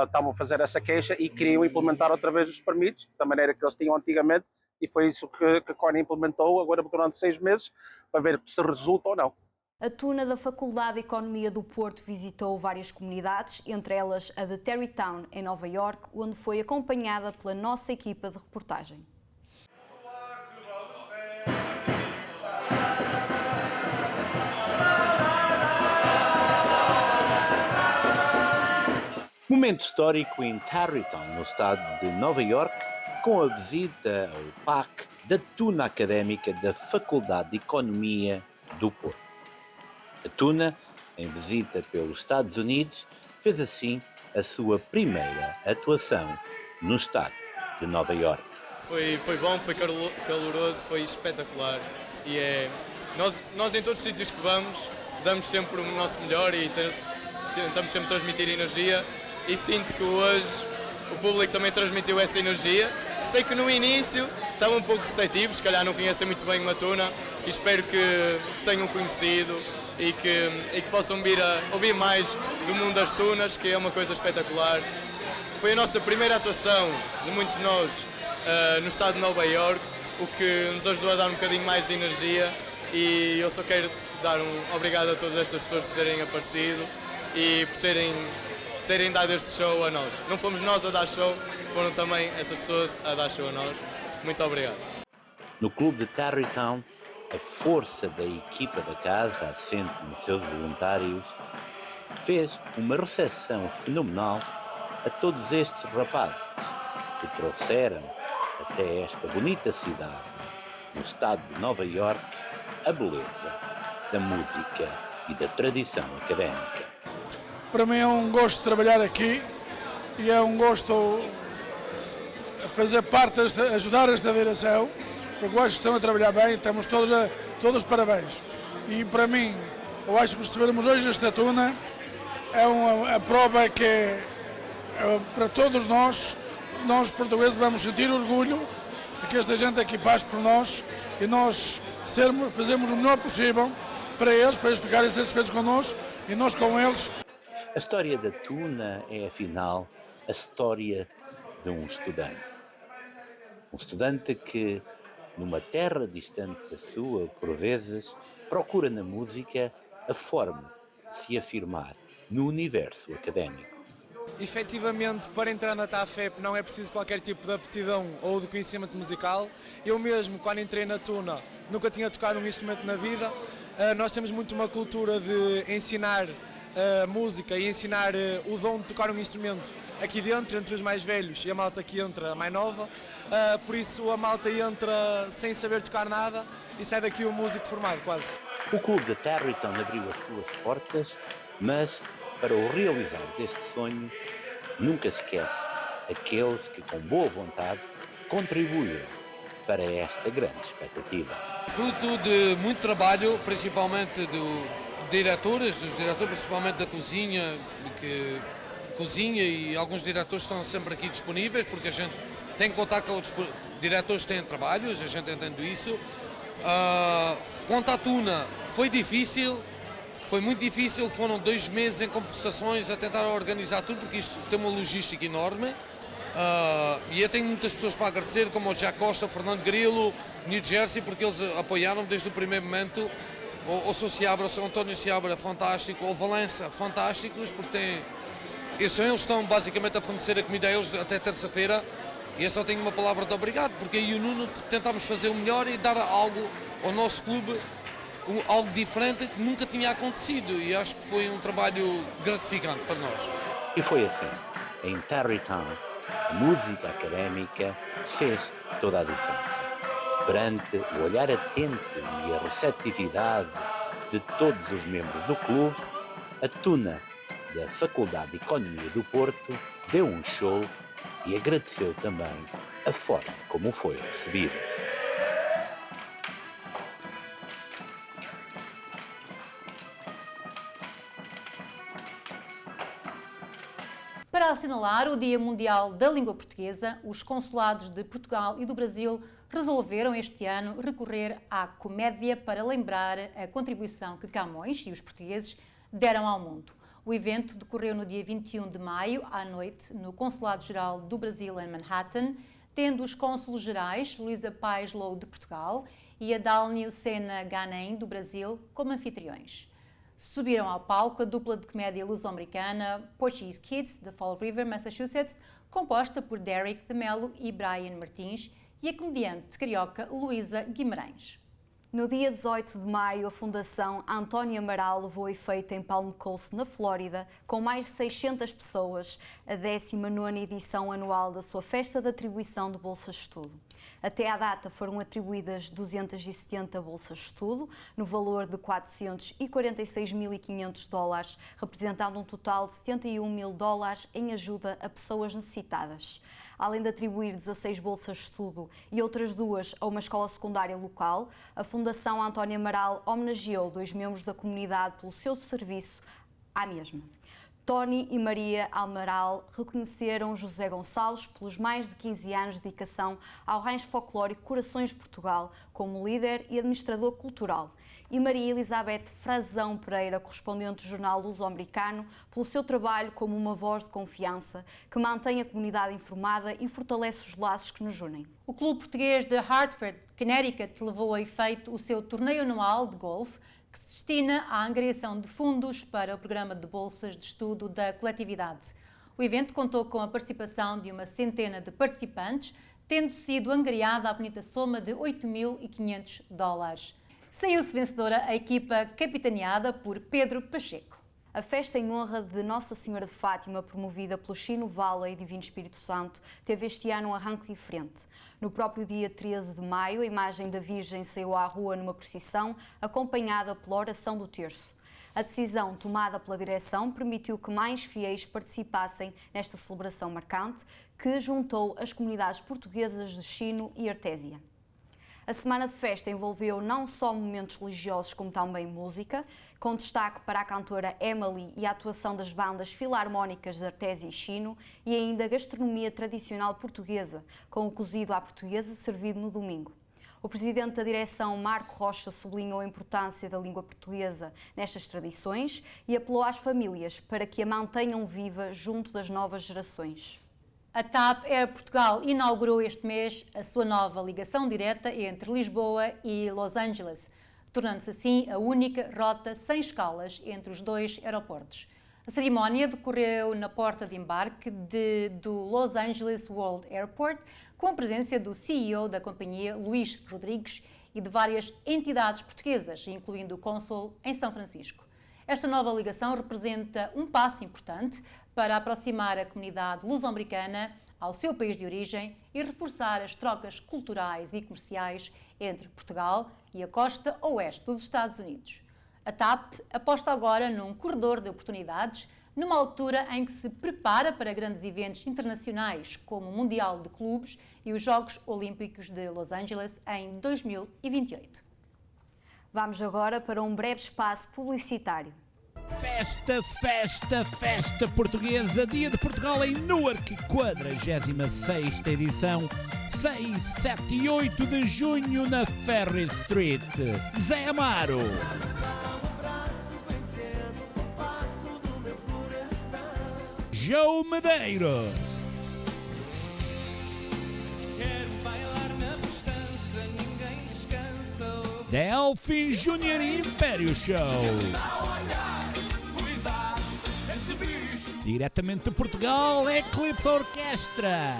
estavam a fazer essa queixa e queriam implementar outra vez os permisos, da maneira que eles tinham antigamente, e foi isso que Kearney implementou agora durante 6 meses, para ver se resulta ou não. A Tuna da Faculdade de Economia do Porto visitou várias comunidades, entre elas a de Tarrytown, em Nova Iorque, onde foi acompanhada pela nossa equipa de reportagem. Momento histórico em Tarrytown, no estado de Nova Iorque, com a visita ao PAC da Tuna Académica da Faculdade de Economia do Porto. A Tuna, em visita pelos Estados Unidos, fez assim a sua primeira atuação no estado de Nova Iorque. Foi bom, foi caloroso, foi espetacular e nós em todos os sítios que vamos damos sempre o nosso melhor e tentamos sempre transmitir energia e sinto que hoje o público também transmitiu essa energia. Sei que no início estavam um pouco receptivos, se calhar não conhecem muito bem uma Tuna e espero que tenham conhecido e que possam vir a ouvir mais do mundo das tunas, que é uma coisa espetacular. Foi a nossa primeira atuação de muitos de nós no estado de Nova Iorque, o que nos ajudou a dar um bocadinho mais de energia e eu só quero dar um obrigado a todas estas pessoas por terem aparecido e por terem dado este show a nós. Não fomos nós a dar show, foram também essas pessoas a dar show a nós. Muito obrigado. No clube de Tarrytown, a força da equipa da casa, assente nos seus voluntários, fez uma recepção fenomenal a todos estes rapazes que trouxeram até esta bonita cidade no estado de Nova Iorque, a beleza da música e da tradição académica. Para mim é um gosto trabalhar aqui e é um gosto fazer parte, ajudar esta direção, porque eu acho que estão a trabalhar bem, estamos todos parabéns. E para mim, eu acho que recebermos hoje esta tuna é a prova que para todos nós portugueses vamos sentir orgulho de que esta gente aqui passe por nós e nós fazemos o melhor possível para eles ficarem satisfeitos connosco e nós com eles. A história da tuna é, afinal, a história de um estudante. Um estudante que, numa terra distante da sua, por vezes, procura na música a forma de se afirmar no universo académico. Efetivamente, para entrar na TAFEP não é preciso qualquer tipo de aptidão ou de conhecimento musical. Eu mesmo, quando entrei na tuna, nunca tinha tocado um instrumento na vida. Nós temos muito uma cultura de ensinar música e ensinar o dom de tocar um instrumento aqui dentro, entre os mais velhos e a malta que entra a mais nova. Por isso a malta entra sem saber tocar nada e sai daqui um músico formado quase. O clube da Tarrytown abriu as suas portas, mas para o realizar deste sonho, nunca se esquece aqueles que com boa vontade contribuíram para esta grande expectativa. Fruto de muito trabalho, principalmente dos diretores, principalmente da cozinha, que cozinha e alguns diretores estão sempre aqui disponíveis, porque a gente tem que contar com outros diretores que têm trabalhos, a gente entende isso. Quanto à tuna, foi difícil, foi muito difícil, foram 2 meses em conversações a tentar organizar tudo, porque isto tem uma logística enorme. E eu tenho muitas pessoas para agradecer, como o Jack Costa, o Fernando Grilo, New Jersey, porque eles apoiaram desde o primeiro momento. O Sr. Seabra, o Sr. António Seabra, fantástico, o Valença, fantásticos, porque eles estão basicamente a fornecer a comida a eles até terça-feira, e eu só tenho uma palavra de obrigado, porque eu e o Nuno tentámos fazer o melhor e dar algo ao nosso clube, algo diferente que nunca tinha acontecido, e acho que foi um trabalho gratificante para nós. E foi assim, em Tarrytown, a música académica fez toda a diferença. Perante o olhar atento e a receptividade de todos os membros do clube, a tuna da Faculdade de Economia do Porto deu um show e agradeceu também a forma como foi recebida. Para assinalar o Dia Mundial da Língua Portuguesa, os consulados de Portugal e do Brasil resolveram este ano recorrer à comédia para lembrar a contribuição que Camões e os portugueses deram ao mundo. O evento decorreu no dia 21 de maio, à noite, no Consulado-Geral do Brasil em Manhattan, tendo os cônsulos gerais Luísa Paes Low de Portugal e Adalnio Sena Ganem do Brasil como anfitriões. Subiram ao palco a dupla de comédia luso-americana Portuguese Kids, de Fall River, Massachusetts, composta por Derek de Mello e Brian Martins, e a comediante carioca Luísa Guimarães. No dia 18 de maio, a Fundação António Amaral levou efeito em Palm Coast, na Flórida, com mais de 600 pessoas, a 19ª edição anual da sua festa de atribuição de bolsas de estudo. Até à data foram atribuídas 270 bolsas de estudo, no valor de $446.500, representando um total de $71 mil em ajuda a pessoas necessitadas. Além de atribuir 16 bolsas de estudo e outras 2 a uma escola secundária local, a Fundação António Amaral homenageou 2 membros da comunidade pelo seu serviço à mesma. Tony e Maria Amaral reconheceram José Gonçalves pelos mais de 15 anos de dedicação ao rancho folclórico Corações de Portugal, como líder e administrador cultural. E Maria Elizabeth Frazão Pereira, correspondente do jornal luso-americano, pelo seu trabalho como uma voz de confiança que mantém a comunidade informada e fortalece os laços que nos unem. O clube português de Hartford, Connecticut, levou a efeito o seu torneio anual de golfe, que se destina à angariação de fundos para o programa de bolsas de estudo da coletividade. O evento contou com a participação de uma centena de participantes, tendo sido angariada a bonita soma de $8.500. Saiu-se vencedora a equipa capitaneada por Pedro Pacheco. A festa em honra de Nossa Senhora de Fátima, promovida pelo Chino Valley e Divino Espírito Santo, teve este ano um arranque diferente. No próprio dia 13 de maio, a imagem da Virgem saiu à rua numa procissão, acompanhada pela oração do terço. A decisão tomada pela direção permitiu que mais fiéis participassem nesta celebração marcante, que juntou as comunidades portuguesas de Chino e Artésia. A semana de festa envolveu não só momentos religiosos como também música, com destaque para a cantora Emily e a atuação das bandas filarmónicas de Artésia e Chino, e ainda gastronomia tradicional portuguesa, com o cozido à portuguesa servido no domingo. O presidente da direção, Marco Rocha, sublinhou a importância da língua portuguesa nestas tradições e apelou às famílias para que a mantenham viva junto das novas gerações. A TAP Air Portugal inaugurou este mês a sua nova ligação direta entre Lisboa e Los Angeles, tornando-se assim a única rota sem escalas entre os dois aeroportos. A cerimónia decorreu na porta de embarque do Los Angeles World Airport, com a presença do CEO da companhia, Luís Rodrigues, e de várias entidades portuguesas, incluindo o cônsul em São Francisco. Esta nova ligação representa um passo importante para aproximar a comunidade luso-americana ao seu país de origem e reforçar as trocas culturais e comerciais entre Portugal e a costa oeste dos Estados Unidos. A TAP aposta agora num corredor de oportunidades, numa altura em que se prepara para grandes eventos internacionais, como o Mundial de Clubes e os Jogos Olímpicos de Los Angeles em 2028. Vamos agora para um breve espaço publicitário. Festa, festa, festa portuguesa, Dia de Portugal em Newark, 46ª edição, 6, 7 e 8 de junho na Ferry Street. Zé Amaro. João Medeiros. Delfim Júnior e Império Show. Diretamente de Portugal, Eclipse Orquestra.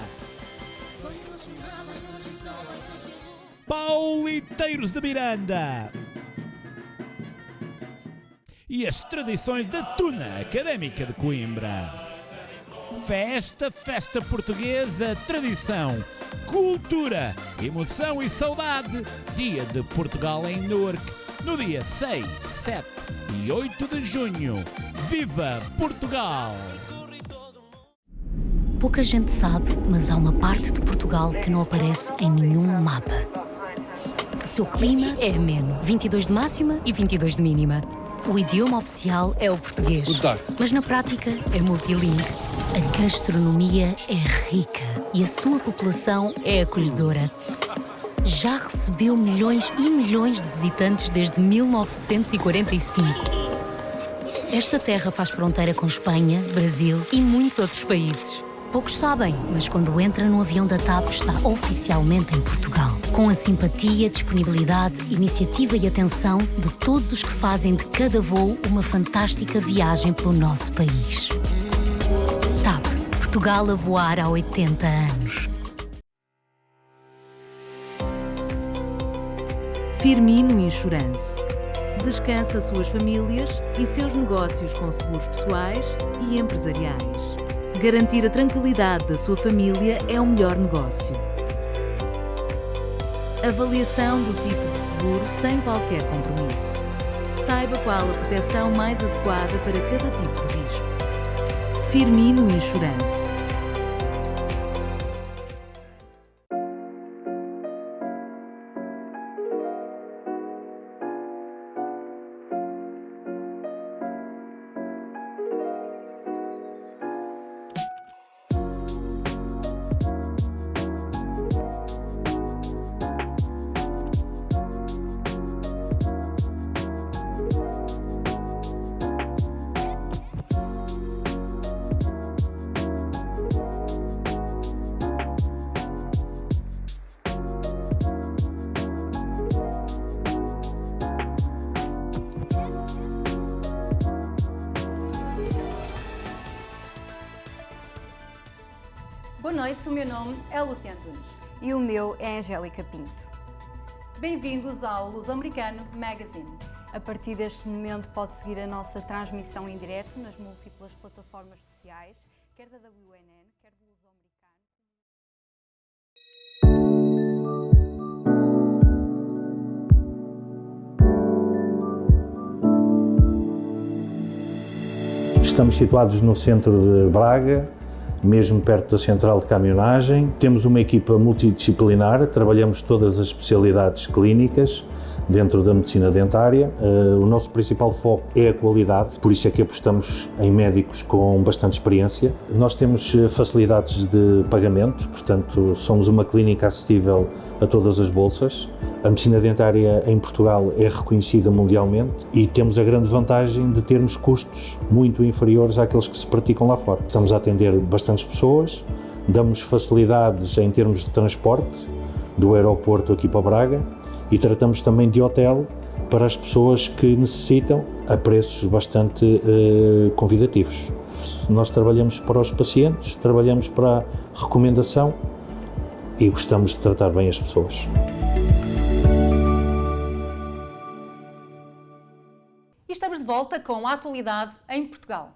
Pauliteiros de Miranda. E as tradições da Tuna Académica de Coimbra. Festa, festa portuguesa, tradição, cultura, emoção e saudade. Dia de Portugal em Newark, no dia 6, 7 e 8 de junho. Viva Portugal! Pouca gente sabe, mas há uma parte de Portugal que não aparece em nenhum mapa. O seu clima é ameno, 22 de máxima e 22 de mínima. O idioma oficial é o português, mas na prática é multilingue. A gastronomia é rica e a sua população é acolhedora. Já recebeu milhões e milhões de visitantes desde 1945. Esta terra faz fronteira com Espanha, Brasil e muitos outros países. Poucos sabem, mas quando entra no avião da TAP está oficialmente em Portugal. Com a simpatia, disponibilidade, iniciativa e atenção de todos os que fazem de cada voo uma fantástica viagem pelo nosso país. TAP, Portugal a voar há 80 anos. Firmino Insurance. Descansa suas famílias e seus negócios com seguros pessoais e empresariais. Garantir a tranquilidade da sua família é o melhor negócio. Avaliação do tipo de seguro sem qualquer compromisso. Saiba qual a proteção mais adequada para cada tipo de risco. Firmino Insurance. Boa noite, o meu nome é Luciana Tunes. E o meu é Angélica Pinto. Bem-vindos ao Luso-Americano Magazine, A partir deste momento pode seguir a nossa transmissão em direto nas múltiplas plataformas sociais, quer da WNN, quer do Luso-Americano. Estamos situados no centro de Braga, mesmo perto da central de caminhonagem. Temos uma equipa multidisciplinar, trabalhamos todas as especialidades clínicas dentro da medicina dentária. O nosso principal foco é a qualidade, por isso é que apostamos em médicos com bastante experiência. Nós temos facilidades de pagamento, portanto somos uma clínica acessível a todas as bolsas. A medicina dentária em Portugal é reconhecida mundialmente e temos a grande vantagem de termos custos muito inferiores àqueles que se praticam lá fora. Estamos a atender bastantes pessoas, damos facilidades em termos de transporte do aeroporto aqui para Braga e tratamos também de hotel para as pessoas que necessitam a preços bastante convidativos. Nós trabalhamos para os pacientes, trabalhamos para a recomendação e gostamos de tratar bem as pessoas. E estamos de volta com a atualidade em Portugal.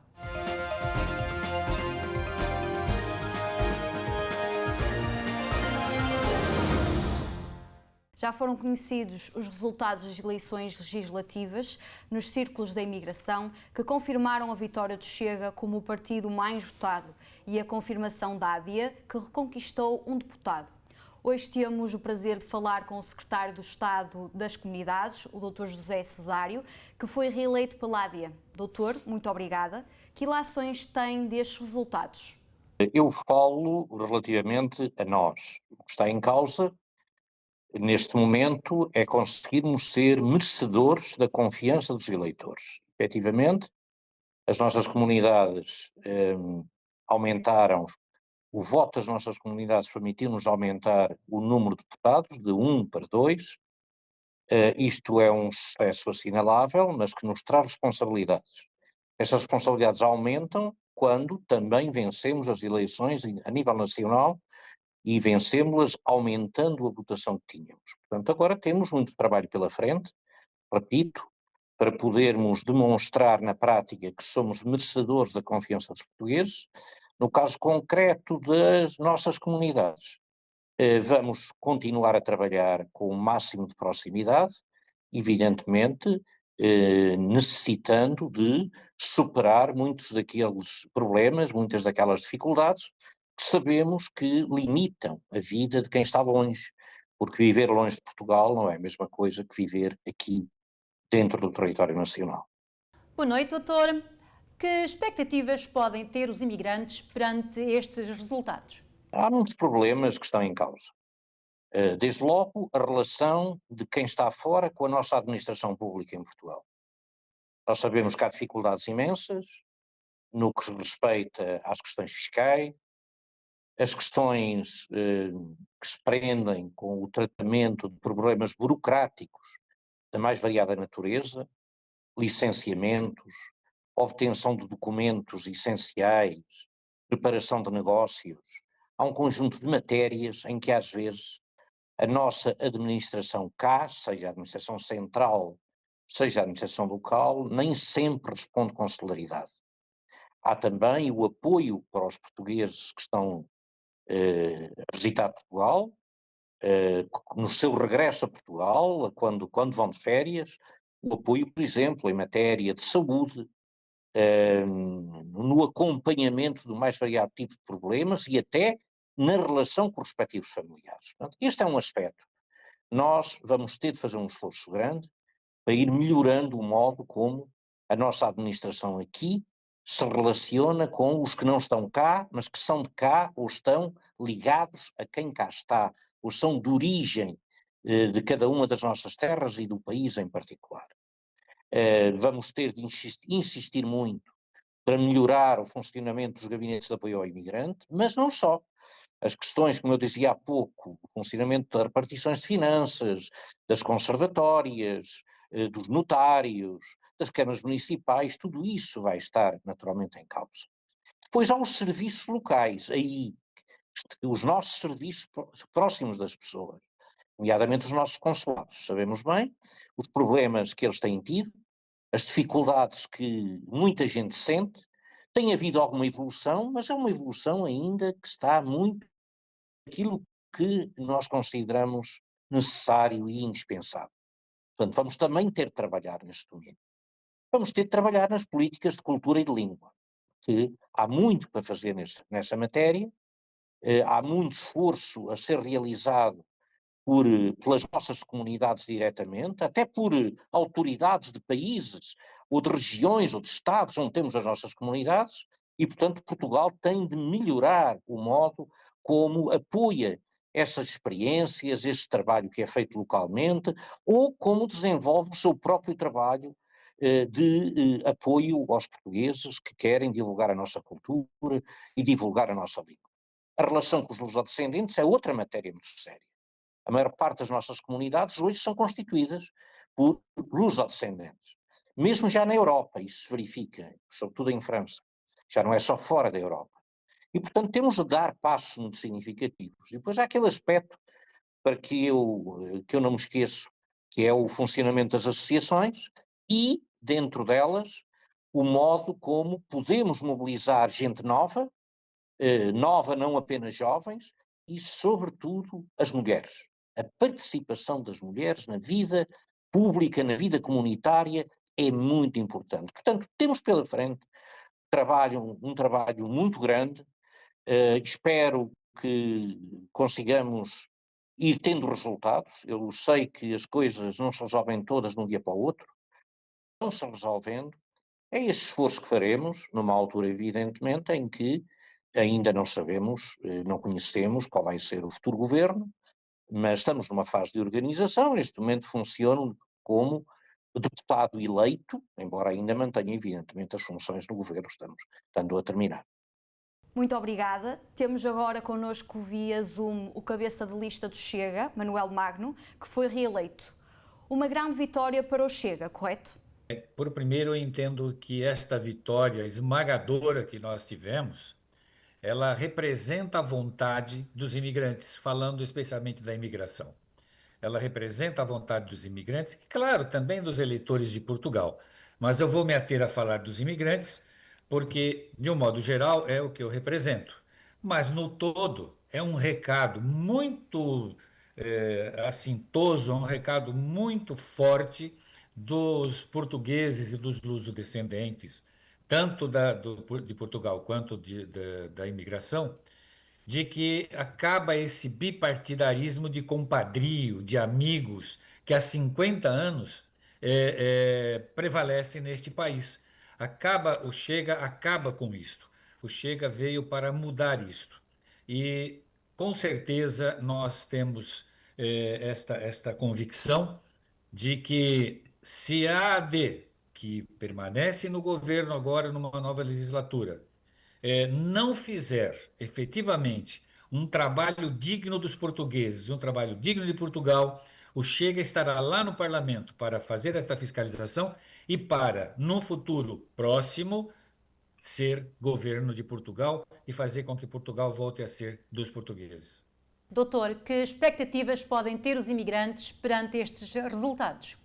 Já foram conhecidos os resultados das eleições legislativas nos círculos da imigração, que confirmaram a vitória do Chega como o partido mais votado e a confirmação da ADIA, que reconquistou um deputado. Hoje temos o prazer de falar com o secretário do Estado das Comunidades, o Dr. José Cesário, que foi reeleito pela ADIA. Doutor, muito obrigada. Que ilações tem destes resultados? Eu falo relativamente a nós. O que está em causa neste momento é conseguirmos ser merecedores da confiança dos eleitores. Efetivamente, as nossas comunidades aumentaram, o voto das nossas comunidades permitiu-nos aumentar o número de deputados de 1 para 2. Isto é um sucesso assinalável, mas que nos traz responsabilidades. Estas responsabilidades aumentam quando também vencemos as eleições a nível nacional e vencemos-las aumentando a votação que tínhamos. Portanto, agora temos muito trabalho pela frente, repito, para podermos demonstrar na prática que somos merecedores da confiança dos portugueses. No caso concreto das nossas comunidades, vamos continuar a trabalhar com o máximo de proximidade, evidentemente necessitando de superar muitos daqueles problemas, muitas daquelas dificuldades, que sabemos que limitam a vida de quem está longe, porque viver longe de Portugal não é a mesma coisa que viver aqui dentro do território nacional. Boa noite, doutor. Que expectativas podem ter os imigrantes perante estes resultados? Há muitos problemas que estão em causa. Desde logo, a relação de quem está fora com a nossa administração pública em Portugal. Nós sabemos que há dificuldades imensas no que respeita às questões fiscais, as questões que se prendem com o tratamento de problemas burocráticos da mais variada natureza, licenciamentos, obtenção de documentos essenciais, preparação de negócios. Há um conjunto de matérias em que às vezes a nossa administração cá, seja a administração central, seja a administração local, nem sempre responde com celeridade. Há também o apoio para os portugueses que estão a visitar Portugal, no seu regresso a Portugal, quando vão de férias, o apoio, por exemplo, em matéria de saúde, no acompanhamento do mais variado tipo de problemas e até na relação com os respectivos familiares. Portanto, este é um aspecto. Nós vamos ter de fazer um esforço grande para ir melhorando o modo como a nossa administração aqui se relaciona com os que não estão cá, mas que são de cá ou estão ligados a quem cá está, ou são de origem de cada uma das nossas terras e do país em particular. Vamos ter de insistir muito para melhorar o funcionamento dos gabinetes de apoio ao imigrante, mas não só. As questões, como eu dizia há pouco, o funcionamento das repartições de finanças, das conservatórias, dos notários, das câmaras municipais, tudo isso vai estar naturalmente em causa. Depois há os serviços locais, aí os nossos serviços próximos das pessoas. nomeadamente os nossos consulados. Sabemos bem os problemas que eles têm tido, as dificuldades que muita gente sente. Tem havido alguma evolução, mas é uma evolução ainda que está muito aquilo que nós consideramos necessário e indispensável. Portanto, vamos também ter de trabalhar neste domínio. Vamos ter de trabalhar nas políticas de cultura e de língua, que há muito para fazer nessa matéria, há muito esforço a ser realizado pelas nossas comunidades diretamente, até por autoridades de países, ou de regiões, ou de estados onde temos as nossas comunidades, e, portanto, Portugal tem de melhorar o modo como apoia essas experiências, esse trabalho que é feito localmente, ou como desenvolve o seu próprio trabalho de apoio aos portugueses que querem divulgar a nossa cultura e divulgar a nossa língua. A relação com os lusodescendentes é outra matéria muito séria. A maior parte das nossas comunidades hoje são constituídas por lusodescendentes. Mesmo já na Europa, isso se verifica, sobretudo em França. Já não é só fora da Europa. E, portanto, temos de dar passos muito significativos. E depois há aquele aspecto, para que eu não me esqueço, que é o funcionamento das associações e, dentro delas, o modo como podemos mobilizar gente nova, nova não apenas jovens, e, sobretudo, as mulheres. A participação das mulheres na vida pública, na vida comunitária, é muito importante. Portanto, temos pela frente um trabalho muito grande. Espero que consigamos ir tendo resultados. Eu sei que as coisas não se resolvem todas de um dia para o outro, não se resolvendo. É esse esforço que faremos, numa altura, evidentemente, em que ainda não sabemos, não conhecemos qual vai ser o futuro governo, mas estamos numa fase de organização. Neste momento funciono como deputado eleito, embora ainda mantenha, evidentemente, as funções no governo, estando a terminar. Muito obrigada. Temos agora connosco via Zoom o cabeça de lista do Chega, Manuel Magno, que foi reeleito. Uma grande vitória para o Chega, correto? Por primeiro, eu entendo que esta vitória esmagadora que nós tivemos, ela representa a vontade dos imigrantes, falando especialmente da imigração. Ela representa a vontade dos imigrantes, e, claro, também dos eleitores de Portugal. Mas eu vou me ater a falar dos imigrantes, porque, de um modo geral, é o que eu represento. Mas, no todo, é um recado muito assintoso, é um recado muito forte dos portugueses e dos lusodescendentes, tanto de Portugal quanto da imigração, de que acaba esse bipartidarismo de compadrio, de amigos, que há 50 anos prevalece neste país. O Chega acaba com isto. O Chega veio para mudar isto. E, com certeza, nós temos esta convicção de que se a AD, que permanece no governo agora numa nova legislatura, não fizer efetivamente um trabalho digno dos portugueses, um trabalho digno de Portugal, o Chega estará lá no parlamento para fazer esta fiscalização e para, no futuro próximo, ser governo de Portugal e fazer com que Portugal volte a ser dos portugueses. Doutor, que expectativas podem ter os imigrantes perante estes resultados?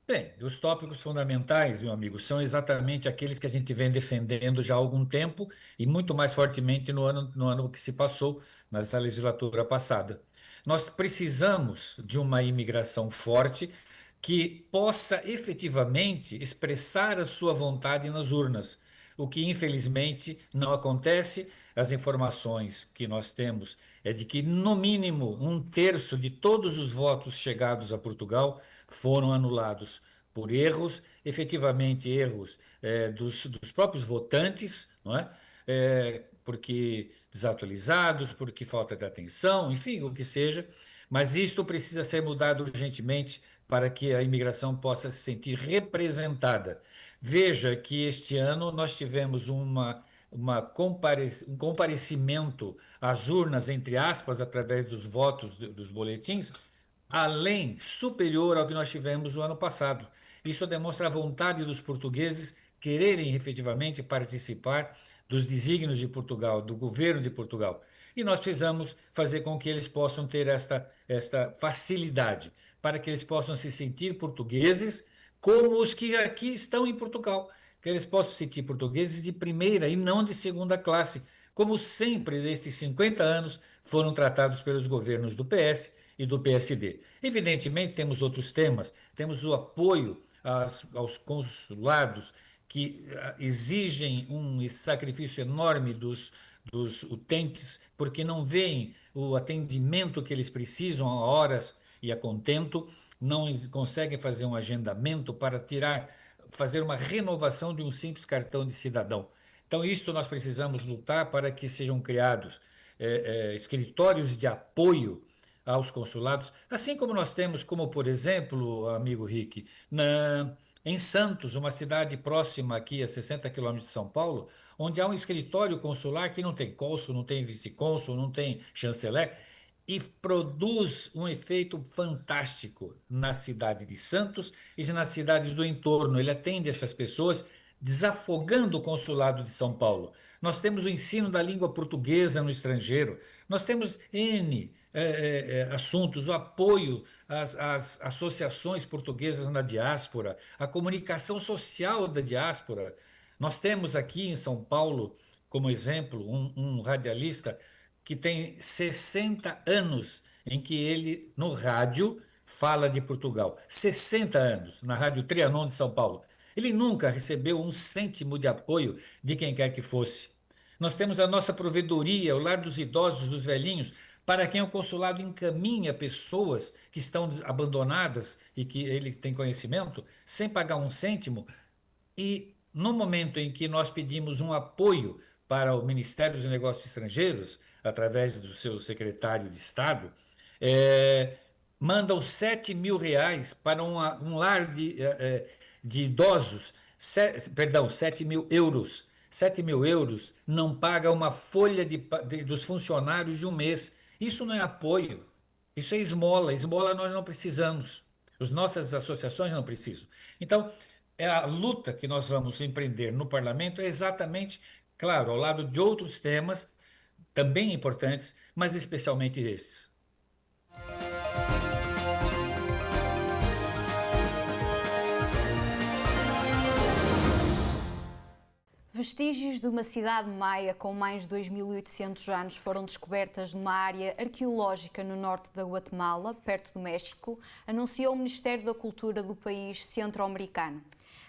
Bem, os tópicos fundamentais, meu amigo, são exatamente aqueles que a gente vem defendendo já há algum tempo e muito mais fortemente no ano que se passou, nessa legislatura passada. Nós precisamos de uma imigração forte que possa efetivamente expressar a sua vontade nas urnas, o que infelizmente não acontece. As informações que nós temos é de que, no mínimo, 1/3 de todos os votos chegados a Portugal foram anulados por erros, efetivamente erros dos próprios votantes, não é? Porque desatualizados, porque falta de atenção, enfim, o que seja. Mas isto precisa ser mudado urgentemente para que a imigração possa se sentir representada. Veja que este ano nós tivemos um comparecimento às urnas, entre aspas, através dos votos dos boletins, superior ao que nós tivemos no ano passado. Isso demonstra a vontade dos portugueses quererem efetivamente participar dos desígnios de Portugal, do governo de Portugal. E nós precisamos fazer com que eles possam ter esta facilidade, para que eles possam se sentir portugueses como os que aqui estão em Portugal, que eles possam se sentir portugueses de primeira e não de segunda classe, como sempre nesses 50 anos foram tratados pelos governos do PS e do PSD. Evidentemente, temos outros temas, temos o apoio aos consulados, que exigem um sacrifício enorme dos utentes, porque não veem o atendimento que eles precisam a horas e a contento, não conseguem fazer um agendamento para fazer uma renovação de um simples cartão de cidadão. Então, isto nós precisamos lutar para que sejam criados escritórios de apoio aos consulados, assim como nós temos, como por exemplo, amigo Rick, em Santos, uma cidade próxima aqui a 60 quilômetros de São Paulo, onde há um escritório consular que não tem cônsul, não tem vice-cônsul, não tem chanceler, e produz um efeito fantástico na cidade de Santos e nas cidades do entorno. Ele atende essas pessoas, desafogando o consulado de São Paulo. Nós temos o ensino da língua portuguesa no estrangeiro, nós temos N assuntos, o apoio às associações portuguesas na diáspora, a comunicação social da diáspora. Nós temos aqui em São Paulo, como exemplo, um radialista que tem 60 anos em que ele, no rádio, fala de Portugal. 60 anos, na Rádio Trianon de São Paulo. Ele nunca recebeu um cêntimo de apoio de quem quer que fosse. Nós temos a nossa provedoria, o lar dos idosos, dos velhinhos, para quem o consulado encaminha pessoas que estão abandonadas e que ele tem conhecimento, sem pagar um cêntimo. E no momento em que nós pedimos um apoio para o Ministério dos Negócios Estrangeiros, através do seu secretário de Estado, mandam 7 mil reais para um lar de idosos, 7 mil euros. 7 mil euros não paga uma folha dos funcionários de um mês. Isso não é apoio, isso é esmola. Esmola nós não precisamos, as nossas associações não precisam. Então, a luta que nós vamos empreender no parlamento é exatamente, claro, ao lado de outros temas também importantes, mas especialmente esses. Vestígios de uma cidade maia com mais de 2.800 anos foram descobertas numa área arqueológica no norte da Guatemala, perto do México, anunciou o Ministério da Cultura do país centro-americano.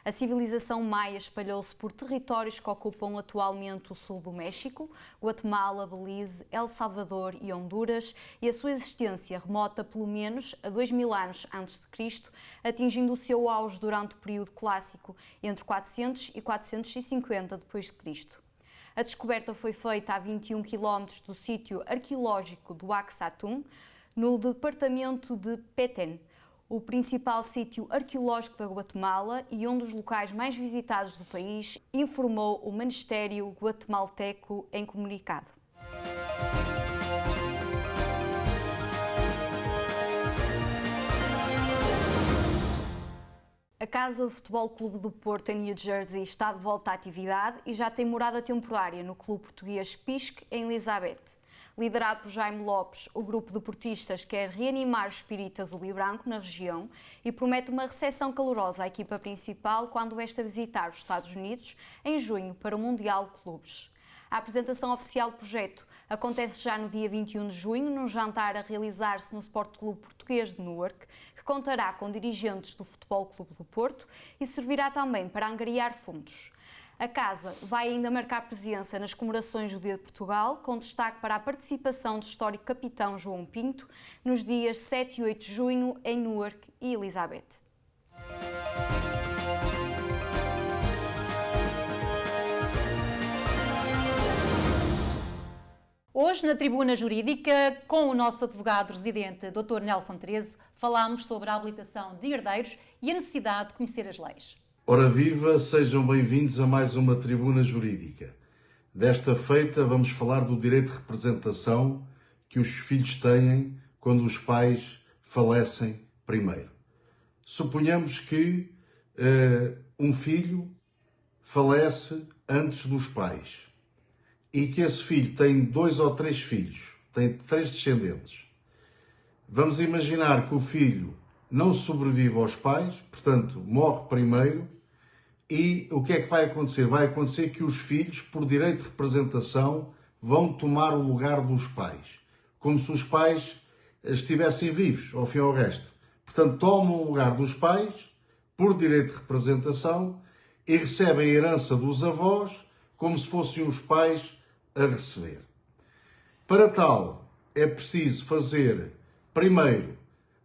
A civilização maia espalhou-se por territórios que ocupam atualmente o sul do México, Guatemala, Belize, El Salvador e Honduras, e a sua existência remota pelo menos a 2000 anos antes de Cristo, atingindo o seu auge durante o período clássico, entre 400 e 450 d.C. A descoberta foi feita a 21 km do sítio arqueológico do Axatún, no departamento de Petén, o principal sítio arqueológico da Guatemala e um dos locais mais visitados do país, informou o Ministério guatemalteco em comunicado. A Casa de Futebol Clube do Porto, em New Jersey, está de volta à atividade e já tem morada temporária no clube português Pisque, em Elizabeth. Liderado por Jaime Lopes, o grupo de portistas quer reanimar o espírito azul e branco na região e promete uma recepção calorosa à equipa principal quando esta visitar os Estados Unidos em junho para o Mundial de Clubes. A apresentação oficial do projeto acontece já no dia 21 de junho, num jantar a realizar-se no Sport Clube Português de Newark, que contará com dirigentes do Futebol Clube do Porto e servirá também para angariar fundos. A Casa vai ainda marcar presença nas comemorações do Dia de Portugal, com destaque para a participação do histórico capitão João Pinto, nos dias 7 e 8 de junho em Newark e Elizabeth. Hoje, na Tribuna Jurídica, com o nosso advogado residente, Dr. Nelson Terezo, falámos sobre a habilitação de herdeiros e a necessidade de conhecer as leis. Ora viva, sejam bem-vindos a mais uma Tribuna Jurídica. Desta feita vamos falar do direito de representação que os filhos têm quando os pais falecem primeiro. Suponhamos que um filho falece antes dos pais. e que esse filho tem 2 ou 3 filhos, tem 3 descendentes. Vamos imaginar que o filho não sobrevive aos pais, portanto, morre primeiro, e o que é que vai acontecer? Vai acontecer que os filhos, por direito de representação, vão tomar o lugar dos pais, como se os pais estivessem vivos, ao fim e ao resto. Portanto, tomam o lugar dos pais, por direito de representação, e recebem a herança dos avós, como se fossem os pais a receber. Para tal, é preciso fazer, primeiro,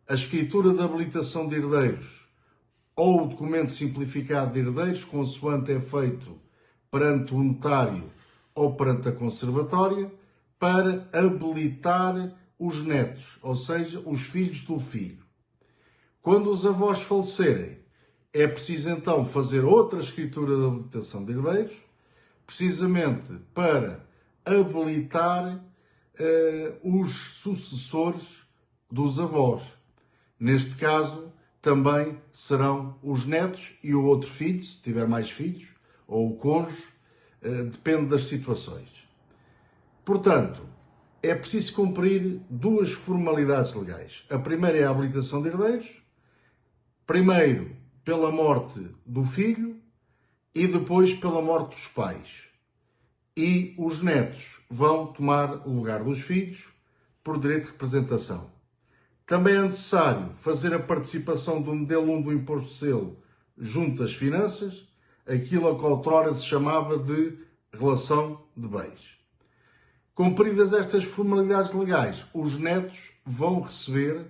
a escritura de habilitação de herdeiros ou o documento simplificado de herdeiros, consoante é feito perante o notário ou perante a conservatória, para habilitar os netos, ou seja, os filhos do filho. Quando os avós falecerem, é preciso então fazer outra escritura de habilitação de herdeiros, precisamente para habilitar os sucessores dos avós. Neste caso, também serão os netos e o outro filho, se tiver mais filhos, ou o cônjuge, depende das situações. Portanto, é preciso cumprir 2 formalidades legais. A primeira é a habilitação de herdeiros, primeiro pela morte do filho e depois pela morte dos pais. E os netos vão tomar o lugar dos filhos por direito de representação. Também é necessário fazer a participação do modelo 1 do imposto de selo junto às finanças, aquilo a que outrora se chamava de relação de bens. Cumpridas estas formalidades legais, os netos vão receber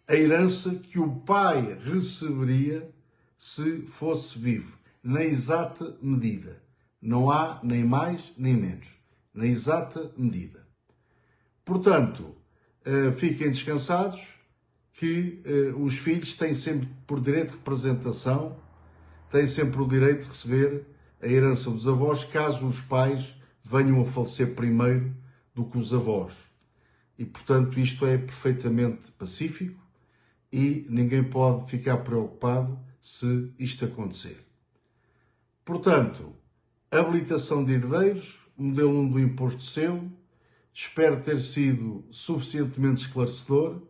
a herança que o pai receberia se fosse vivo, na exata medida. Não há nem mais nem menos, na exata medida. Portanto, fiquem descansados que os filhos têm sempre, por direito de representação, têm sempre o direito de receber a herança dos avós, caso os pais venham a falecer primeiro do que os avós. E, portanto, isto é perfeitamente pacífico e ninguém pode ficar preocupado se isto acontecer. Portanto, habilitação de herdeiros, modelo 1 do imposto de selo, espero ter sido suficientemente esclarecedor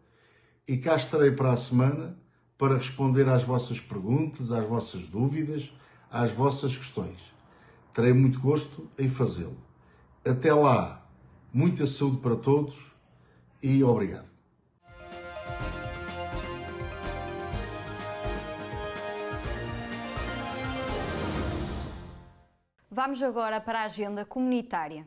e cá estarei para a semana para responder às vossas perguntas, às vossas dúvidas, às vossas questões. Terei muito gosto em fazê-lo. Até lá, muita saúde para todos e obrigado. Vamos agora para a agenda comunitária.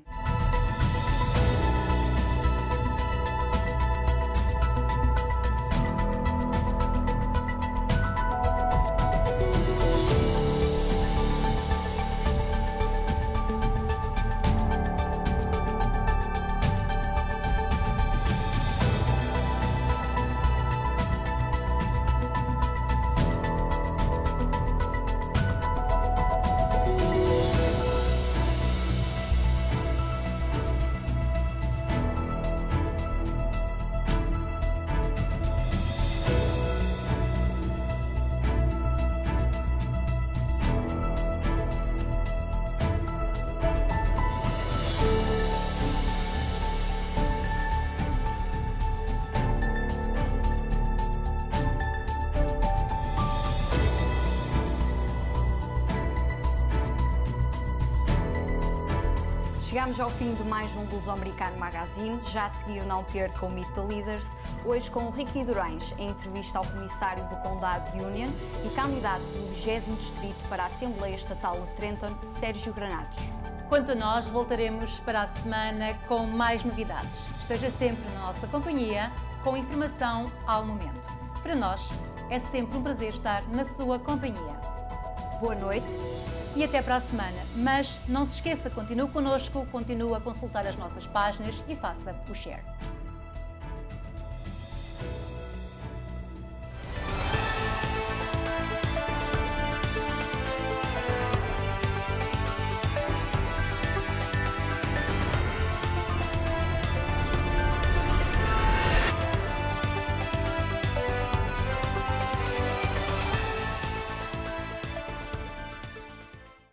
Chegamos ao fim de mais um Luso-Americano Magazine. Já a seguir não percam o Meet the Leaders, hoje com o Ricky Durães, em entrevista ao Comissário do Condado de Union e candidato do 20º Distrito para a Assembleia Estatal de Trenton, Sérgio Granados. Quanto a nós, voltaremos para a semana com mais novidades. Esteja sempre na nossa companhia, com informação ao momento. Para nós, é sempre um prazer estar na sua companhia. Boa noite. E até para a semana. Mas não se esqueça, continue connosco, continue a consultar as nossas páginas e faça o share.